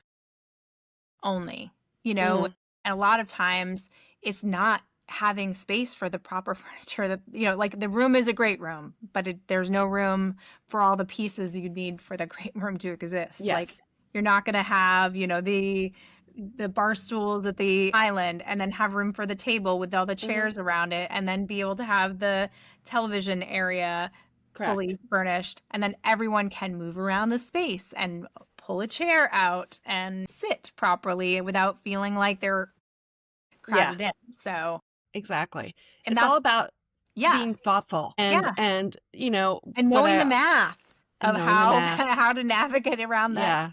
Speaker 1: only,
Speaker 2: Hmm.
Speaker 1: and a lot of times it's not having space for the proper furniture. That, the room is a great room, but there's no room for all the pieces you need for the great room to exist.
Speaker 2: Yes.
Speaker 1: You're not going to have, the bar stools at the island and then have room for the table with all the
Speaker 2: Hmm.
Speaker 1: chairs around it, and then be able to have the television area fully
Speaker 2: Correct.
Speaker 1: furnished, and then everyone can move around the space and pull a chair out and sit properly without feeling like they're
Speaker 2: Yeah,
Speaker 1: crowded in. So,
Speaker 2: exactly.
Speaker 1: and
Speaker 2: It's all
Speaker 1: that's,
Speaker 2: about
Speaker 1: yeah,
Speaker 2: being thoughtful
Speaker 1: yeah,
Speaker 2: and
Speaker 1: and
Speaker 2: what
Speaker 1: knowing the math
Speaker 2: and
Speaker 1: of
Speaker 2: knowing the
Speaker 1: how
Speaker 2: math.
Speaker 1: how to navigate around that
Speaker 2: Yeah.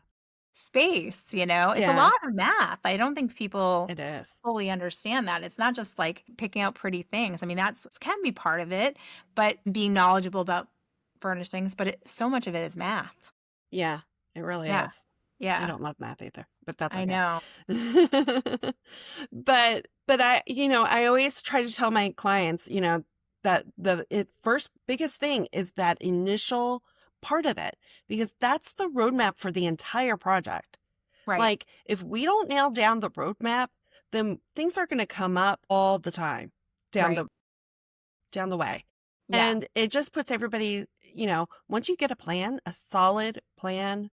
Speaker 1: space. It's a
Speaker 2: Yeah,
Speaker 1: lot of math. I don't think people
Speaker 2: it is.
Speaker 1: fully understand that. It's not just picking out pretty things. I mean, that's can be part of it, but being knowledgeable about furnishings, but so much of it is math.
Speaker 2: Yeah, it really
Speaker 1: Yeah.
Speaker 2: is. I
Speaker 1: Yeah.
Speaker 2: don't love math either, but that's
Speaker 1: I
Speaker 2: okay.
Speaker 1: know.
Speaker 2: But I always try to tell my clients, that first biggest thing is that initial part of it, because that's the roadmap for the entire project.
Speaker 1: Right.
Speaker 2: If we don't nail down the roadmap, then things are going to come up all the time down
Speaker 1: Right.
Speaker 2: the way.
Speaker 1: Yeah.
Speaker 2: And it just puts everybody, once you get a plan, a solid plan,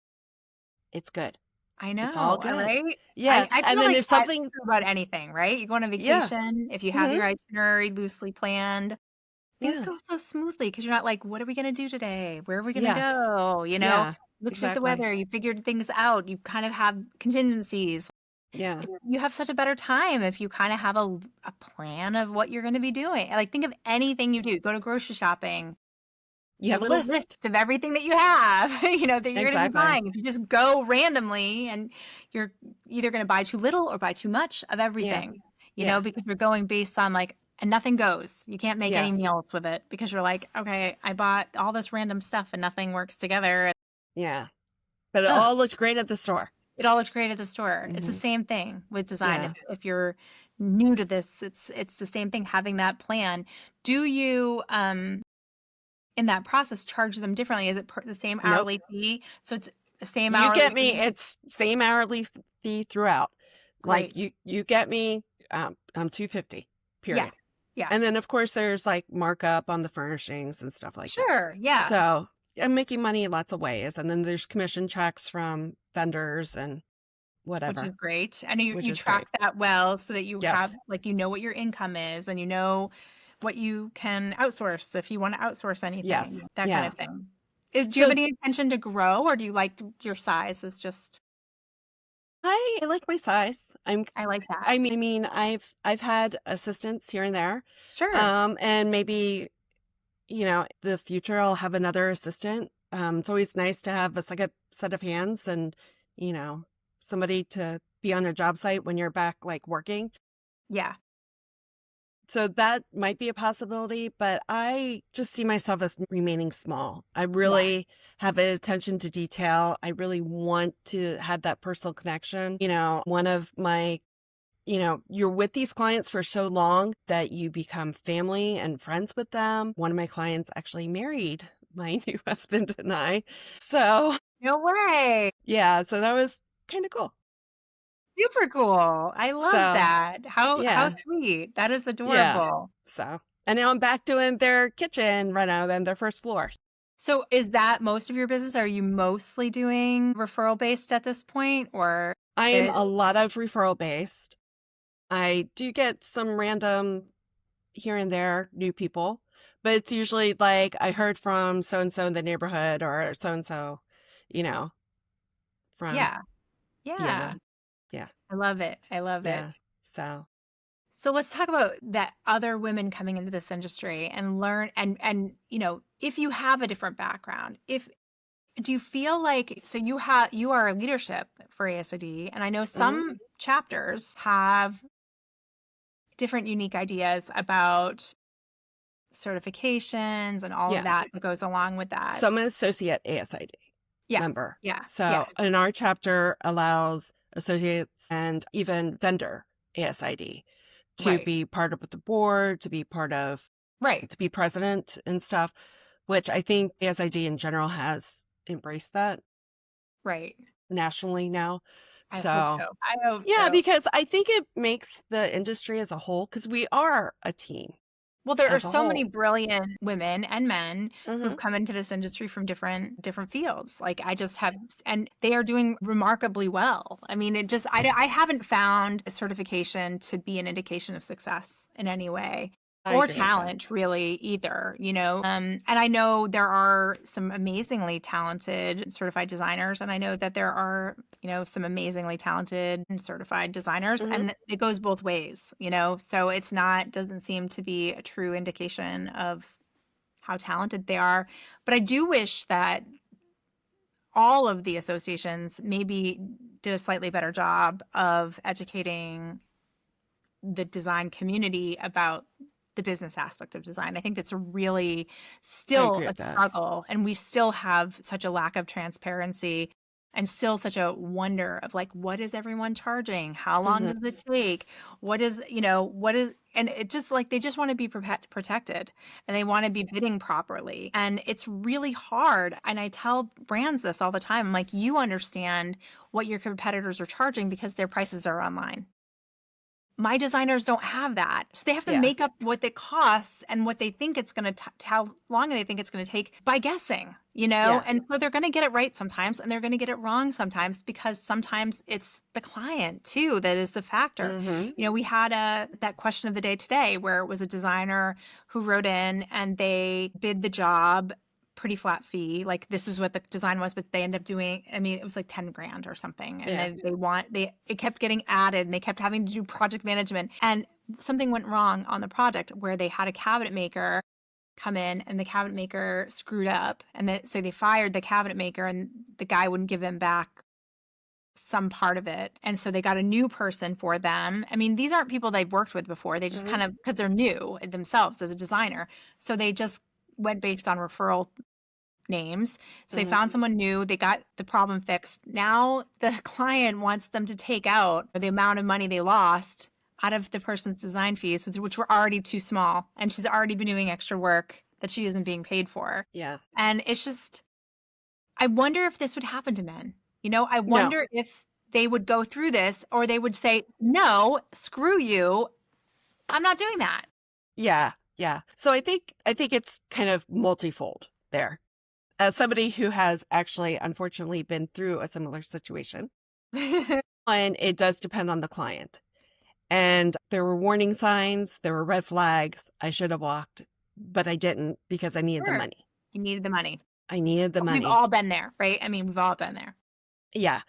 Speaker 2: it's good.
Speaker 1: I
Speaker 2: It's all
Speaker 1: know,
Speaker 2: good.
Speaker 1: right?
Speaker 2: Yeah.
Speaker 1: I
Speaker 2: And
Speaker 1: feel
Speaker 2: then
Speaker 1: like
Speaker 2: if
Speaker 1: that's
Speaker 2: something,
Speaker 1: true about anything, right? You go on a
Speaker 2: yeah.
Speaker 1: vacation, if you have
Speaker 2: Hmm.
Speaker 1: your itinerary loosely planned, things
Speaker 2: Yeah.
Speaker 1: go so smoothly because you're not like, "What are we gonna do today? Where are we gonna
Speaker 2: Yes.
Speaker 1: go?"
Speaker 2: Yeah.
Speaker 1: Looked at the
Speaker 2: Exactly.
Speaker 1: weather, you figured things out, you kind of have contingencies.
Speaker 2: Yeah.
Speaker 1: You have such a better time if you kinda have a plan of what you're gonna be doing. Think of anything you do, go to grocery shopping,
Speaker 2: You
Speaker 1: a
Speaker 2: have a
Speaker 1: little
Speaker 2: list.
Speaker 1: list of everything that you have, that you're gonna be
Speaker 2: Exactly.
Speaker 1: buying. If you just go randomly and you're either gonna buy too little or buy too much of
Speaker 2: Yeah.
Speaker 1: everything,
Speaker 2: Yeah.
Speaker 1: because you're going based on and nothing goes. You can't make any
Speaker 2: Yes.
Speaker 1: meals with it because you're like, okay, I bought all this random stuff and nothing works together.
Speaker 2: Yeah. But it
Speaker 1: Ugh,
Speaker 2: all looked great at the store.
Speaker 1: it all looks great at the store. It's the
Speaker 2: Hmm.
Speaker 1: same thing with design.
Speaker 2: Yeah.
Speaker 1: If you're new to this, it's the same thing, having that plan. Do you in that process charge them differently? Is it the same
Speaker 2: Nope.
Speaker 1: hourly fee? So The same
Speaker 2: You
Speaker 1: hourly
Speaker 2: get me.
Speaker 1: fee?
Speaker 2: It's same hourly fee throughout. Like
Speaker 1: Great.
Speaker 2: you get me. I'm 250.
Speaker 1: Yeah.
Speaker 2: Period.
Speaker 1: Yeah.
Speaker 2: And then of course there's like markup on the furnishings and stuff like that.
Speaker 1: Sure. Yeah.
Speaker 2: So I'm making money in lots of ways. And then there's commission checks from vendors and
Speaker 1: Which is
Speaker 2: whatever,
Speaker 1: great. And
Speaker 2: which
Speaker 1: you
Speaker 2: is great.
Speaker 1: track that well so that you have,
Speaker 2: Yes.
Speaker 1: like, you know what your income is and you know what you can outsource if you want to outsource anything,
Speaker 2: Yes.
Speaker 1: that kind
Speaker 2: Yeah.
Speaker 1: of thing. Do you have
Speaker 2: So
Speaker 1: any intention to grow, or do you like your size is just,
Speaker 2: I like my size.
Speaker 1: I like that.
Speaker 2: I mean, I've had assistants here and there.
Speaker 1: Sure.
Speaker 2: And maybe, the future I'll have another assistant. It's always nice to have a second set of hands and, you know, somebody to be on a job site when you're back like working.
Speaker 1: Yeah.
Speaker 2: So that might be a possibility, but I just see myself as remaining small. I
Speaker 1: Yeah.
Speaker 2: really have an attention to detail. I really want to have that personal connection. One of my, you're with these clients for so long that you become family and friends with them. One of my clients actually married my new husband and I. So,
Speaker 1: No way.
Speaker 2: yeah, so that was kind of cool.
Speaker 1: Super cool. I love
Speaker 2: So,
Speaker 1: that. How
Speaker 2: yeah,
Speaker 1: sweet. That is
Speaker 2: yeah.
Speaker 1: adorable.
Speaker 2: So, and now I'm back doing their kitchen right now, then their first floor.
Speaker 1: So is that most of your business? Are you mostly doing referral based at this point, or
Speaker 2: I'm
Speaker 1: it,
Speaker 2: a lot of referral based. I do get some random here and there new people, but it's usually like I heard from so and so in the neighborhood or so and so, you know, from
Speaker 1: yeah. Yeah.
Speaker 2: Vienna. Yeah.
Speaker 1: I love it. I love it.
Speaker 2: Yeah. So,
Speaker 1: So let's talk about that other women coming into this industry and learn and if you have a different background, if do you feel like so you are a leadership for ASID, and I know
Speaker 2: mhm.
Speaker 1: some chapters have different unique ideas about certifications and all of
Speaker 2: Yeah.
Speaker 1: that goes along with that.
Speaker 2: So I'm an associate ASID
Speaker 1: Yeah.
Speaker 2: member.
Speaker 1: Yeah.
Speaker 2: So,
Speaker 1: Yes.
Speaker 2: and our chapter allows associates and even vendor ASID to
Speaker 1: Right.
Speaker 2: be part of the board,
Speaker 1: Right.
Speaker 2: to be president and stuff, which I think ASID in general has embraced that
Speaker 1: Right.
Speaker 2: nationally now.
Speaker 1: I hope
Speaker 2: So,
Speaker 1: so. I hope
Speaker 2: yeah,
Speaker 1: so.
Speaker 2: because I think it makes the industry as a whole, because we are a team
Speaker 1: Well, there are
Speaker 2: as a
Speaker 1: so many
Speaker 2: whole.
Speaker 1: brilliant women and men who've
Speaker 2: Hmm.
Speaker 1: come into this industry from different fields. Like I just have, and they are doing remarkably well. I mean, I haven't found a certification to be an indication of success in any way.
Speaker 2: I
Speaker 1: Or
Speaker 2: agree with that.
Speaker 1: talent, really, either, And I know there are some amazingly talented certified designers, and I know that there are, some amazingly talented and certified designers,
Speaker 2: Hmm.
Speaker 1: and it goes both ways, So doesn't seem to be a true indication of how talented they are. But I do wish that all of the associations maybe did a slightly better job of educating the design community about the business aspect of design. I think that's a really
Speaker 2: I
Speaker 1: still
Speaker 2: agree
Speaker 1: a
Speaker 2: with that.
Speaker 1: struggle, and we still have such a lack of transparency and still such a wonder of like, what is everyone charging? How long
Speaker 2: Hmm.
Speaker 1: does it take? What is, and it just like they just want to be protected, and they want to be bidding properly. And it's really hard. And I tell brands this all the time. I'm like, you understand what your competitors are charging because their prices are online. My designers don't have that. So they have to
Speaker 2: Yeah.
Speaker 1: make up what it costs and what they think it's going to, how long they think it's going to take by guessing,
Speaker 2: Yeah.
Speaker 1: And so they're going to get it right sometimes and they're going to get it wrong sometimes because sometimes it's the client too that is the factor.
Speaker 2: Hmm.
Speaker 1: We had that question of the day today where it was a designer who wrote in and they bid the job pretty flat fee. Like this is what the design was, but they end up doing, I mean, it was like 10 grand or something. And
Speaker 2: Yeah.
Speaker 1: then it kept getting added and they kept having to do project management. And something went wrong on the project where they had a cabinet maker come in and the cabinet maker screwed up. And so they fired the cabinet maker and the guy wouldn't give them back some part of it. And so they got a new person for them. I mean, these aren't people they've worked with before. They just
Speaker 2: Hmm.
Speaker 1: kind of, because they're new themselves as a designer. So they just went based on referral names. So they
Speaker 2: Hmm.
Speaker 1: found someone new, they got the problem fixed. Now the client wants them to take out the amount of money they lost out of the person's design fees, which were already too small. And she's already been doing extra work that she isn't being paid for.
Speaker 2: Yeah.
Speaker 1: And it's just, I wonder if this would happen to men. I
Speaker 2: No.
Speaker 1: wonder if they would go through this or they would say, no, screw you. I'm not doing that.
Speaker 2: Yeah. Yeah. So I think it's kind of multifold there. As somebody who has actually unfortunately been through a similar situation, and it does depend on the client. And there were warning signs, there were red flags. I should have walked, but I didn't because I needed the
Speaker 1: Sure.
Speaker 2: money.
Speaker 1: You needed the money.
Speaker 2: I needed the
Speaker 1: We've
Speaker 2: money.
Speaker 1: all been there, right? I mean, we've all been there.
Speaker 2: Yeah.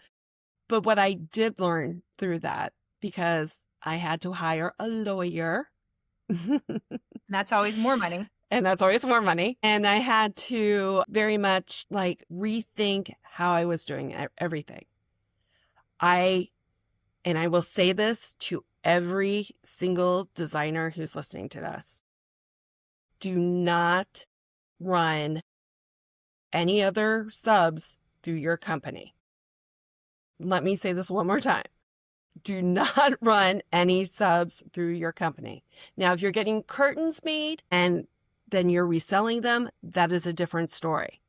Speaker 2: But what I did learn through that, because I had to hire a lawyer,
Speaker 1: And that's always more money.
Speaker 2: and that's always more money. And I had to very much like rethink how I was doing everything. And I will say this to every single designer who's listening to this. Do not run any other subs through your company. Let me say this one more time. Do not run any subs through your company. Now, if you're getting curtains made and then you're reselling them, that is a different story.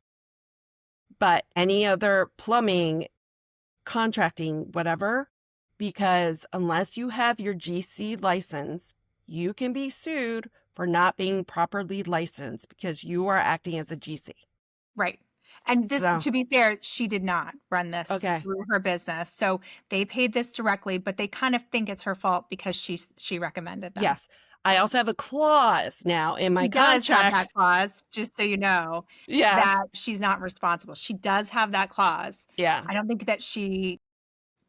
Speaker 2: But any other plumbing, contracting, whatever, because unless you have your GC license, you can be sued for not being properly licensed because you are acting as a GC.
Speaker 1: Right. And this,
Speaker 2: So,
Speaker 1: to be fair, she did not run this
Speaker 2: okay.
Speaker 1: through her business. So they paid this directly, but they kind of think it's her fault because she recommended them.
Speaker 2: Yes. I also have a clause now in my
Speaker 1: She does have
Speaker 2: contract.
Speaker 1: that clause, just so you know,
Speaker 2: Yeah.
Speaker 1: that she's not responsible. She does have that clause.
Speaker 2: Yeah.
Speaker 1: I don't think that she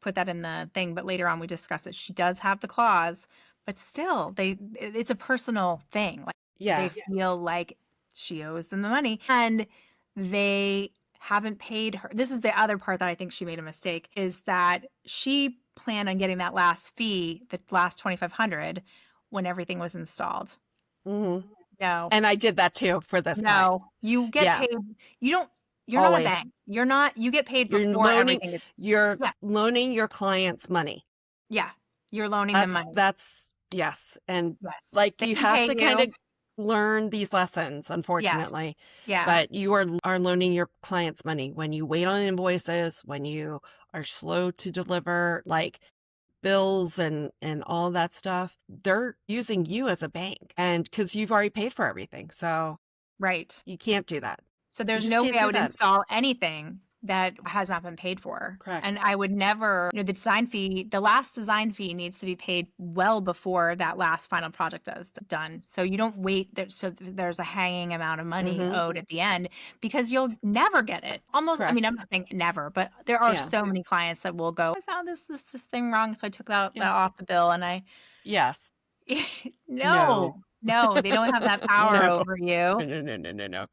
Speaker 1: put that in the thing, but later on we discuss it. She does have the clause, but still, it's a personal thing. Like
Speaker 2: Yeah.
Speaker 1: they feel like she owes them the money, and they haven't paid her. This is the other part that I think she made a mistake, is that she planned on getting that last fee, the last $2,500, when everything was installed.
Speaker 2: hmm
Speaker 1: No,
Speaker 2: And I did that too for this client.
Speaker 1: no, you get
Speaker 2: Yeah.
Speaker 1: paid. You don't. You're not a
Speaker 2: Always.
Speaker 1: bank. You're not. You get paid
Speaker 2: You're
Speaker 1: before
Speaker 2: loaning,
Speaker 1: everything is.
Speaker 2: you're
Speaker 1: Yeah,
Speaker 2: loaning your clients money.
Speaker 1: yeah. You're loaning them money.
Speaker 2: Yes. And
Speaker 1: Yes,
Speaker 2: like
Speaker 1: they
Speaker 2: you
Speaker 1: can
Speaker 2: have
Speaker 1: pay
Speaker 2: to kind
Speaker 1: you.
Speaker 2: of learn these lessons,
Speaker 1: Yes,
Speaker 2: unfortunately.
Speaker 1: yeah,
Speaker 2: But you are loaning your clients money when you wait on invoices, when you are slow to deliver like bills and all that stuff. They're using you as a bank, and because you've already paid for everything. So
Speaker 1: right.
Speaker 2: you can't do that.
Speaker 1: So
Speaker 2: You
Speaker 1: there's
Speaker 2: just
Speaker 1: no
Speaker 2: can't
Speaker 1: way I
Speaker 2: do
Speaker 1: would
Speaker 2: that.
Speaker 1: install anything that has not been paid for. And
Speaker 2: Correct.
Speaker 1: I would never, the design fee, the last design fee needs to be paid well before that last final project is done. So you don't wait there, so there's a hanging amount of money
Speaker 2: Mm-hmm.
Speaker 1: owed at the end, because you'll never get it. Almost, I mean, I'm
Speaker 2: Correct.
Speaker 1: not saying never, but there are
Speaker 2: Yeah.
Speaker 1: so many clients that will go, I found this thing wrong, so I took that
Speaker 2: Yeah.
Speaker 1: off the bill, and I
Speaker 2: Yes. No.
Speaker 1: no, no, they don't have that power
Speaker 2: No.
Speaker 1: over you
Speaker 2: No.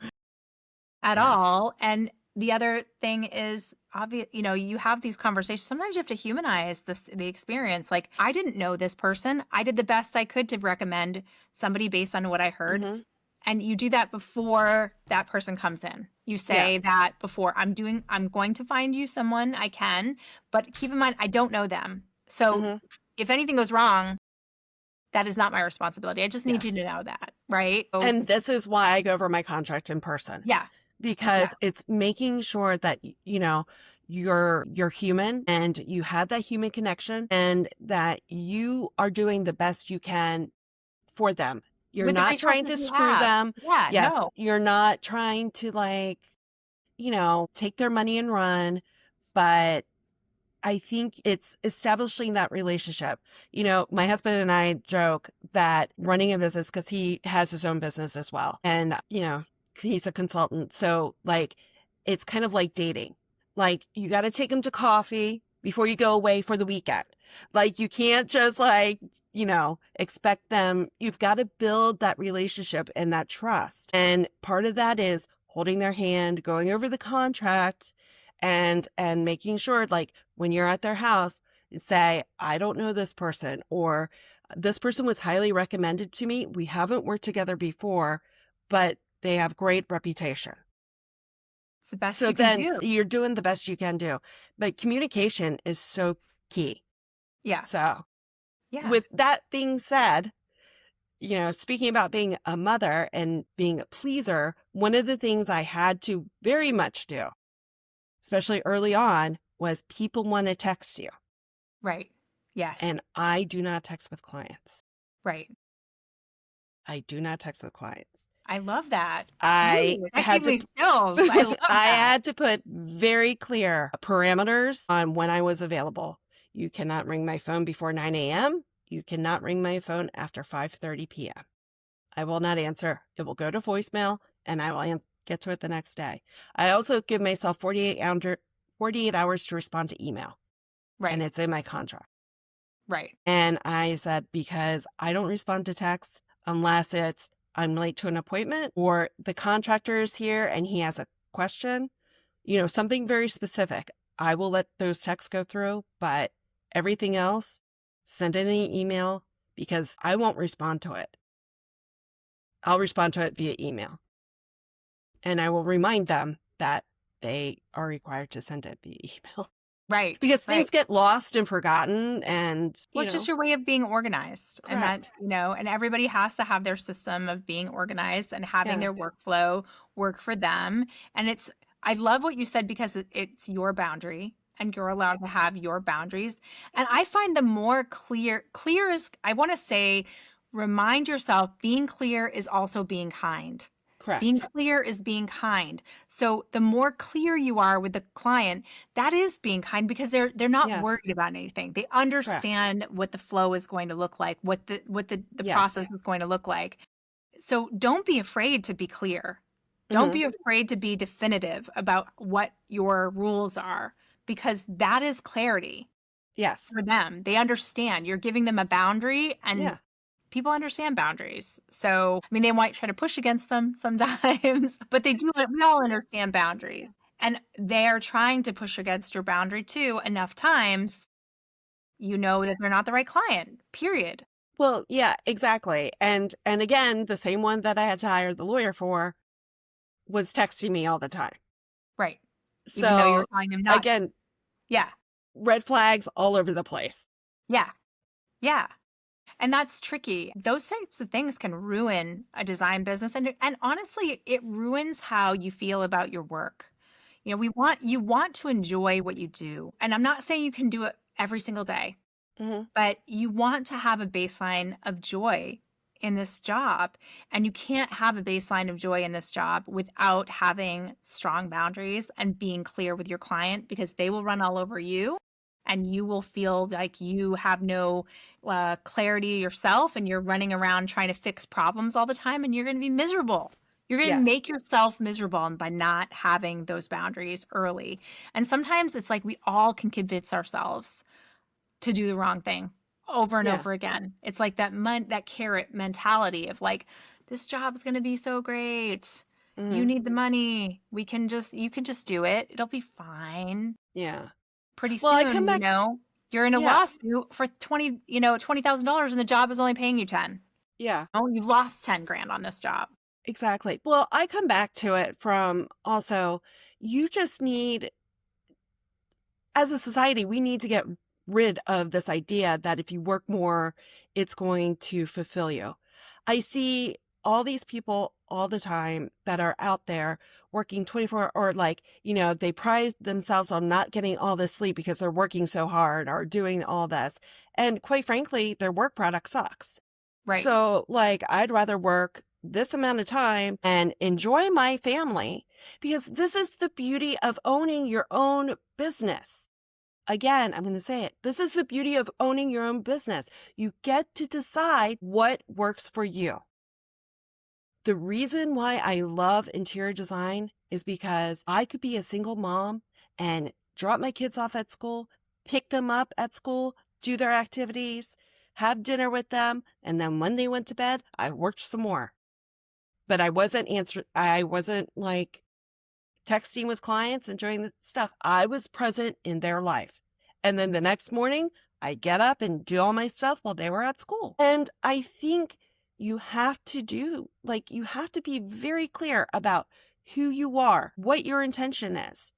Speaker 1: at
Speaker 2: Yeah.
Speaker 1: all. And the other thing is obvious, you have these conversations. Sometimes you have to humanize the experience. Like, I didn't know this person. I did the best I could to recommend somebody based on what I heard.
Speaker 2: Mm-hmm.
Speaker 1: And you do that before that person comes in. You
Speaker 2: Yeah.
Speaker 1: say that before, I'm going to find you someone I can, but keep in mind, I don't know them. So
Speaker 2: Mm-hmm.
Speaker 1: if anything goes wrong, that is not my responsibility. I just need you
Speaker 2: Yes.
Speaker 1: to know that, right? So,
Speaker 2: And this is why I go over my contract in person,
Speaker 1: yeah, yeah,
Speaker 2: because it's making sure that, you're human and you have that human connection and that you are doing the best you can for them. You're
Speaker 1: with the
Speaker 2: not trying
Speaker 1: resources
Speaker 2: to
Speaker 1: you
Speaker 2: screw
Speaker 1: have.
Speaker 2: them.
Speaker 1: Yeah,
Speaker 2: Yes.
Speaker 1: no,
Speaker 2: You're not trying to take their money and run, but I think it's establishing that relationship. My husband and I joke that running a business, because he has his own business as well. And, he's a consultant. So like, it's kind of like dating. Like you got to take him to coffee before you go away for the weekend. Like you can't just expect them. You've got to build that relationship and that trust. And part of that is holding their hand, going over the contract, and making sure, like, when you're at their house, you say, I don't know this person, or this person was highly recommended to me. We haven't worked together before, but they have great reputation.
Speaker 1: it's the best
Speaker 2: So
Speaker 1: you can
Speaker 2: then
Speaker 1: do.
Speaker 2: you're doing the best you can do. But communication is so key.
Speaker 1: Yeah,
Speaker 2: So
Speaker 1: yeah.
Speaker 2: with that being said, speaking about being a mother and being a pleaser, one of the things I had to very much do especially early on, was people want to text you.
Speaker 1: Right. Yes.
Speaker 2: And I do not text with clients.
Speaker 1: Right.
Speaker 2: I do not text with clients.
Speaker 1: I love that.
Speaker 2: I
Speaker 1: Ooh, that
Speaker 2: had
Speaker 1: gave
Speaker 2: to
Speaker 1: me chills. I love
Speaker 2: I
Speaker 1: that.
Speaker 2: had to put very clear parameters on when I was available. You cannot ring my phone before 9 a.m. You cannot ring my phone after 5:30 p.m. I will not answer. It will go to voicemail, and I will get to it the next day. I also give myself 48 hours to respond to email, and
Speaker 1: Right.
Speaker 2: it's in my contract.
Speaker 1: Right.
Speaker 2: And I said, because I don't respond to texts unless it's I'm late to an appointment or the contractor is here and he has a question, something very specific. I will let those texts go through, but everything else, send in an email because I won't respond to it. I'll respond to it via email. And I will remind them that they are required to send it via email.
Speaker 1: Right.
Speaker 2: Because
Speaker 1: Right.
Speaker 2: things get lost and forgotten and,
Speaker 1: Well, it's just your way of being organized. And that,
Speaker 2: correct.
Speaker 1: and everybody has to have their system of being organized and having
Speaker 2: Yeah.
Speaker 1: their workflow work for them. And I love what you said because it's your boundary and you're allowed to have your boundaries. And I find the more clear is, I want to say, remind yourself being clear is also being kind. Being
Speaker 2: Correct.
Speaker 1: clear is being kind. So the more clear you are with the client, that is being kind because they're not
Speaker 2: Yes.
Speaker 1: worried about anything. They
Speaker 2: Correct.
Speaker 1: understand what the flow is going to look like, what the process
Speaker 2: Yes.
Speaker 1: is going to look like. So don't be afraid to be clear. Don't
Speaker 2: Hmm.
Speaker 1: be afraid to be definitive about what your rules are because that is clarity
Speaker 2: Yes.
Speaker 1: for them. They understand. You're giving them a boundary and
Speaker 2: Yeah.
Speaker 1: people understand boundaries. So, I mean, they might try to push against them sometimes, but they do. We all understand boundaries. And they're trying to push against your boundary too enough times, that they're not the right client, period.
Speaker 2: Well, yeah, exactly. And again, the same one that I had to hire the lawyer for was texting me all the time.
Speaker 1: Right. Even though you're
Speaker 2: So
Speaker 1: telling them not.
Speaker 2: again,
Speaker 1: Yeah.
Speaker 2: red flags all over the place.
Speaker 1: Yeah. Yeah. And that's tricky. Those types of things can ruin a design business. And honestly, it ruins how you feel about your work. You want to enjoy what you do. And I'm not saying you can do it every single day,
Speaker 2: Hmm.
Speaker 1: but you want to have a baseline of joy in this job. And you can't have a baseline of joy in this job without having strong boundaries and being clear with your client because they will run all over you and you will feel like you have no clarity yourself and you're running around trying to fix problems all the time and you're going to be miserable. You're going to
Speaker 2: Yes.
Speaker 1: make yourself miserable by not having those boundaries early. And sometimes it's like we all can convince ourselves to do the wrong thing over and
Speaker 2: Yeah.
Speaker 1: over again. It's like that carrot mentality of like, this job's going to be so great. You
Speaker 2: Hmm.
Speaker 1: need the money. You can just do it. It'll be fine.
Speaker 2: Yeah.
Speaker 1: Pretty
Speaker 2: Well, I come
Speaker 1: soon,
Speaker 2: back.
Speaker 1: you're in a
Speaker 2: Yeah.
Speaker 1: lawsuit for $20,000 and the job is only paying you 10.
Speaker 2: Yeah.
Speaker 1: Oh, you've lost 10 grand on this job.
Speaker 2: Exactly. Well, I come back to it from also, you just need, as a society, we need to get rid of this idea that if you work more, it's going to fulfill you. I see all these people all the time that are out there working 24 or they pride themselves on not getting all this sleep because they're working so hard or doing all this. And quite frankly, their work product sucks.
Speaker 1: Right.
Speaker 2: So I'd rather work this amount of time and enjoy my family because this is the beauty of owning your own business. Again, I'm going to say it. This is the beauty of owning your own business. You get to decide what works for you. The reason why I love interior design is because I could be a single mom and drop my kids off at school, pick them up at school, do their activities, have dinner with them, and then when they went to bed, I worked some more. But I wasn't texting with clients and doing the stuff. I was present in their life. And then the next morning, I get up and do all my stuff while they were at school. And I think you have to be very clear about who you are, what your intention is.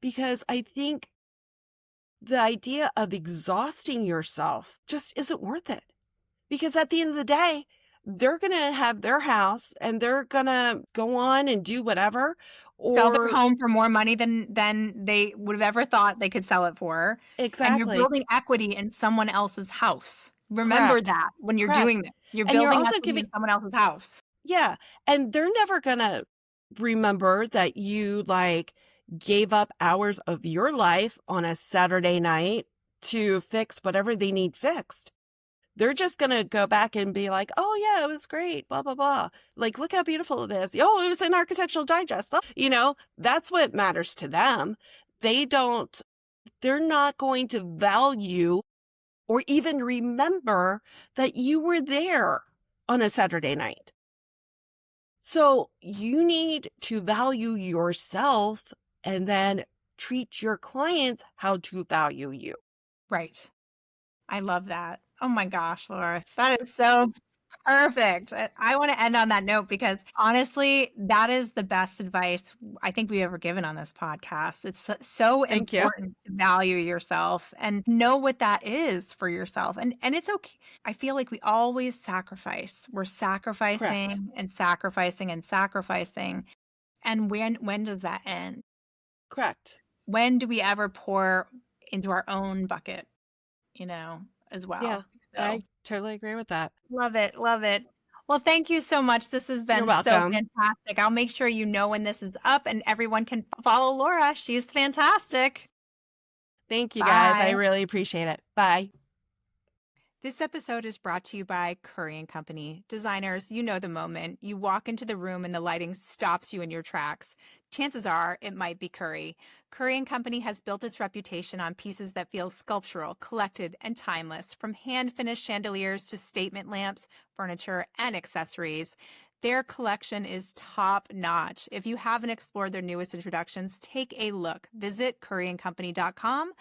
Speaker 2: Because I think the idea of exhausting yourself just isn't worth it. Because at the end of the day, they're going to have their house and they're going to go on and do whatever.
Speaker 1: sell their
Speaker 2: or
Speaker 1: home for more money than they would have ever thought they could sell it for, and you're
Speaker 2: exactly.
Speaker 1: building equity in someone else's house. Remember
Speaker 2: Correct.
Speaker 1: that when you're doing
Speaker 2: Correct.
Speaker 1: this. You're
Speaker 2: And you're
Speaker 1: building
Speaker 2: also
Speaker 1: equity
Speaker 2: giving
Speaker 1: in someone else's house.
Speaker 2: yeah, and they're never gonna remember that you, like, gave up hours of your life on a Saturday night to fix whatever they need fixed. They're just gonna go back and be like, "Oh, yeah, it was great, blah, blah, blah. Like, look how beautiful it is. Oh, it was in Architectural Digest." That's what matters to them. They're not going to value or even remember that you were there on a Saturday night. So you need to value yourself and then treat your clients how to value you.
Speaker 1: Right. I love that. Oh my gosh, Laura, that is so perfect. I want to end on that note because honestly, that is the best advice I think we've ever given on this podcast. It's so
Speaker 2: Thank you.
Speaker 1: important to value yourself and know what that is for yourself. And it's okay. I feel like we always sacrifice. We're
Speaker 2: Correct.
Speaker 1: sacrificing and sacrificing and sacrificing. And when does that end?
Speaker 2: Correct.
Speaker 1: When do we ever pour into our own bucket, as
Speaker 2: Yeah,
Speaker 1: well? So
Speaker 2: I totally agree with that.
Speaker 1: love it. Love it. Well, thank you so much. This has
Speaker 2: You're
Speaker 1: been so
Speaker 2: welcome.
Speaker 1: fantastic. I'll make sure you know when this is up and everyone can follow Laura. She's fantastic.
Speaker 2: Thank you guys. I
Speaker 1: Bye.
Speaker 2: really appreciate it. Bye.
Speaker 1: This episode is brought to you by Curry and Company. Designers, you know the moment. You walk into the room and the lighting stops you in your tracks. Chances are it might be Curry. Curry and Company has built its reputation on pieces that feel sculptural, collected, and timeless, from hand-finished chandeliers to statement lamps, furniture, and accessories. Their collection is top-notch. If you haven't explored their newest introductions, take a look. Visit curryandcompany.com